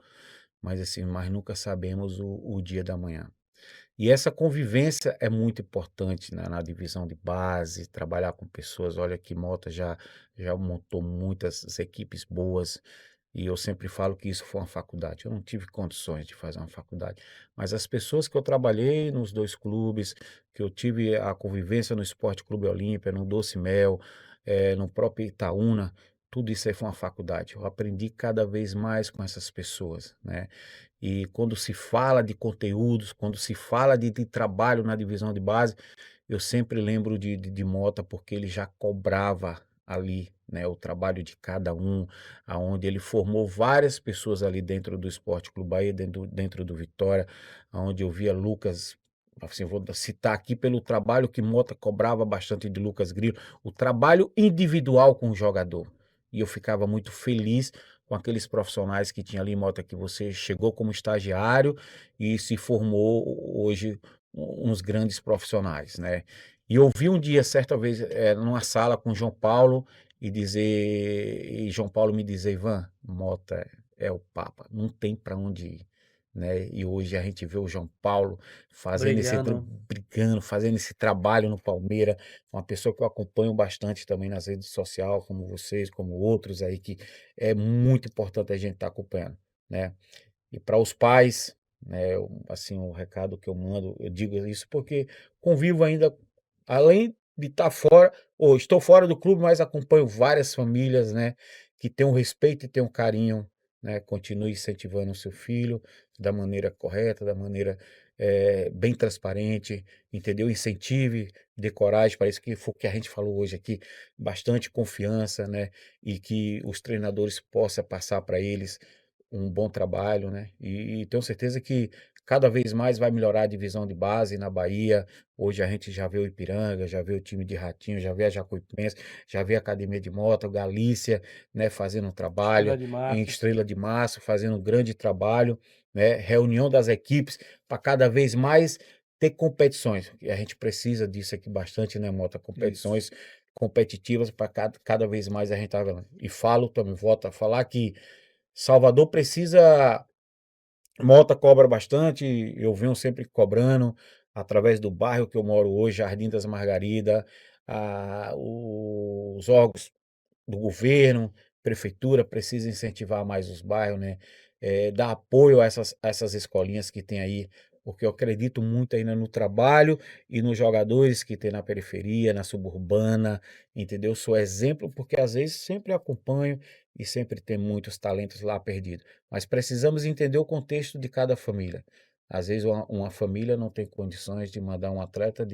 Mas assim, mas nunca sabemos o dia da manhã. E essa convivência é muito importante, né, na divisão de base, trabalhar com pessoas. Olha que Mota já montou muitas equipes boas, E eu sempre falo que isso foi uma faculdade. Eu não tive condições de fazer uma faculdade, mas as pessoas que eu trabalhei nos 2 clubes, que eu tive a convivência no Esporte Clube Olímpia, no Doce Mel, no próprio Itaúna, tudo isso aí foi uma faculdade. Eu aprendi cada vez mais com essas pessoas, né. E quando se fala de conteúdos, quando se fala de trabalho na divisão de base, eu sempre lembro de Mota, porque ele já cobrava ali, né, o trabalho de cada um, aonde ele formou várias pessoas ali dentro do Esporte Clube Bahia, dentro do Vitória, aonde eu via Lucas, assim, vou citar aqui pelo trabalho que Mota cobrava bastante de Lucas Grilo, o trabalho individual com o jogador. E eu ficava muito feliz com aqueles profissionais que tinha ali, Mota, que você chegou como estagiário e se formou hoje uns grandes profissionais, né. E eu vi um dia, certa vez, numa sala com João Paulo, e João Paulo me dizer: "Ivan, Mota é o papa, não tem para onde ir", né. E hoje a gente vê o João Paulo fazendo Brilhando. brigando, fazendo esse trabalho no Palmeira, uma pessoa que eu acompanho bastante também nas redes sociais, como vocês, como outros aí, que é muito importante a gente estar acompanhando, né. E para os pais, né, assim, o recado que eu mando, eu digo isso porque convivo ainda, além de estar fora, ou estou fora do clube, mas acompanho várias famílias, né, que têm um respeito e têm um carinho, né. Continue incentivando o seu filho da maneira correta, da maneira, bem transparente, entendeu? Incentive, dê coragem, parece que foi o que a gente falou hoje aqui, bastante confiança, né, e que os treinadores possam passar para eles um bom trabalho, né, e tenho certeza que cada vez mais vai melhorar a divisão de base na Bahia. Hoje a gente já vê o Ipiranga, já vê o time de Ratinho, já vê a Jacuipense, já vê a Academia de Mota, o Galícia, né, fazendo um Estrela trabalho, de em Março. Estrela de Março fazendo um grande trabalho, né, reunião das equipes para cada vez mais ter competições, e a gente precisa disso aqui bastante, né, Mota, Isso. competições competitivas para cada vez mais a gente tá vendo. E falo também, volto a falar que Salvador precisa. Mota cobra bastante, eu venho sempre cobrando, através do bairro que eu moro hoje, Jardim das Margaridas, os órgãos do governo, prefeitura precisa incentivar mais os bairros, né, dar apoio a essas escolinhas que tem aí, porque eu acredito muito ainda no trabalho e nos jogadores que tem na periferia, na suburbana, entendeu? Sou exemplo, porque às vezes sempre acompanho e sempre tem muitos talentos lá perdidos, mas precisamos entender o contexto de cada família. Às vezes uma família não tem condições de mandar um atleta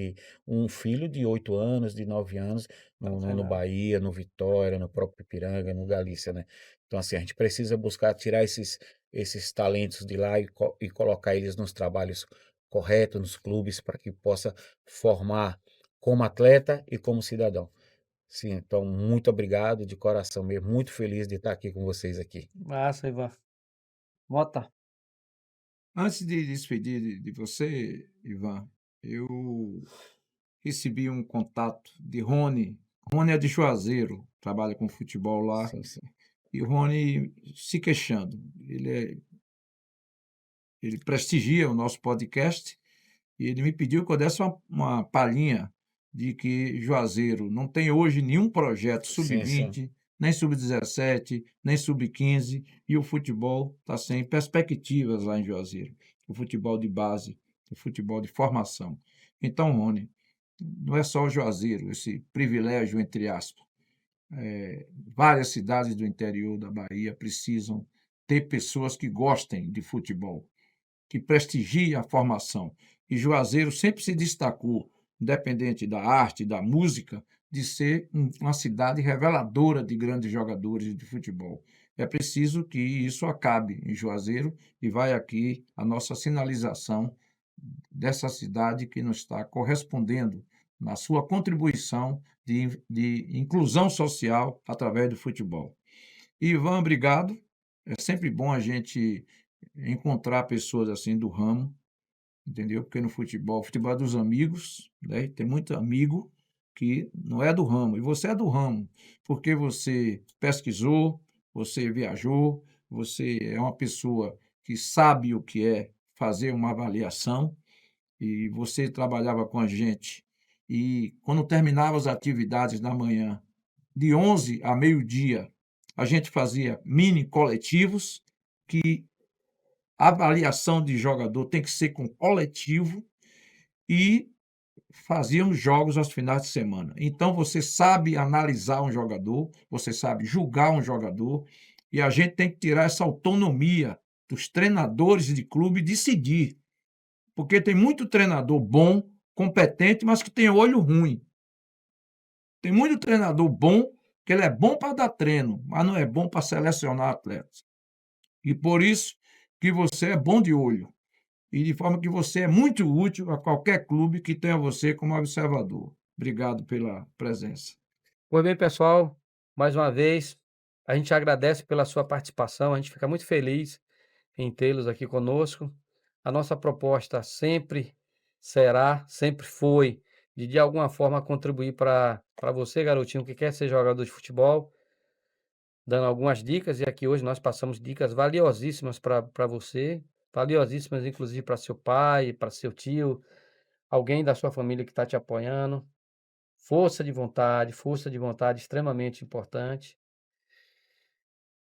um filho de 8 anos, de 9 anos, no Renato. Bahia, no Vitória, no próprio Ipiranga, no Galícia, né. Então, assim, a gente precisa buscar tirar esses talentos de lá e colocar eles nos trabalhos corretos, nos clubes, para que possa formar como atleta e como cidadão. Sim, então muito obrigado de coração mesmo, muito feliz de estar aqui com vocês aqui. Massa, Ivan. Mota. Antes de despedir de você, Ivan, eu recebi um contato de Rony. Rony é de Juazeiro, trabalha com futebol lá. Sim, sim. E o Rony se queixando. Ele prestigia o nosso podcast e ele me pediu que eu desse uma palhinha de que Juazeiro não tem hoje nenhum projeto Sim, sim. sub-20, nem sub-17, nem sub-15, e o futebol está sem perspectivas lá em Juazeiro. O futebol de base, o futebol de formação. Então, Rony, não é só o Juazeiro, esse privilégio, entre aspas. Várias cidades do interior da Bahia precisam ter pessoas que gostem de futebol, que prestigiem a formação. E Juazeiro sempre se destacou, independente da arte, da música, de ser uma cidade reveladora de grandes jogadores de futebol. É preciso que isso acabe em Juazeiro e vai aqui a nossa sinalização dessa cidade que não está correspondendo na sua contribuição de inclusão social através do futebol. Ivan, obrigado. É sempre bom a gente encontrar pessoas assim do ramo, entendeu? Porque no futebol, o futebol é dos amigos, né? Tem muito amigo que não é do ramo, e você é do ramo, porque você pesquisou, você viajou, você é uma pessoa que sabe o que é fazer uma avaliação, e você trabalhava com a gente, e quando terminava as atividades da manhã, de 11 a meio-dia, a gente fazia mini coletivos, que a avaliação de jogador tem que ser com coletivo, e fazíamos jogos aos finais de semana. Então, você sabe analisar um jogador, você sabe julgar um jogador, e a gente tem que tirar essa autonomia dos treinadores de clube de decidir. Porque tem muito treinador bom, competente, mas que tem olho ruim. Tem muito treinador bom, que ele é bom para dar treino, mas não é bom para selecionar atletas. E por isso que você é bom de olho. E de forma que você é muito útil a qualquer clube que tenha você como observador. Obrigado pela presença. Pois bem, pessoal, mais uma vez, a gente agradece pela sua participação, a gente fica muito feliz em tê-los aqui conosco. A nossa proposta sempre será, sempre foi, de alguma forma contribuir para você, garotinho, que quer ser jogador de futebol, dando algumas dicas, e aqui hoje nós passamos dicas valiosíssimas para você, valiosíssimas inclusive para seu pai, para seu tio, alguém da sua família que está te apoiando. Força de vontade extremamente importante.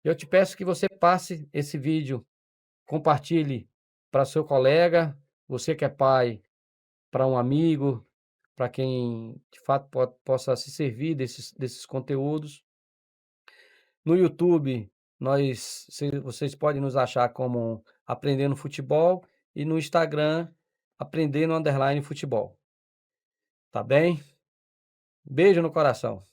Eu te peço que você passe esse vídeo, compartilhe para seu colega, você que é pai, para um amigo, para quem de fato possa se servir desses conteúdos. No YouTube, vocês podem nos achar como Aprendendo Futebol, e no Instagram, Aprendendo_Futebol. Tá bem? Beijo no coração.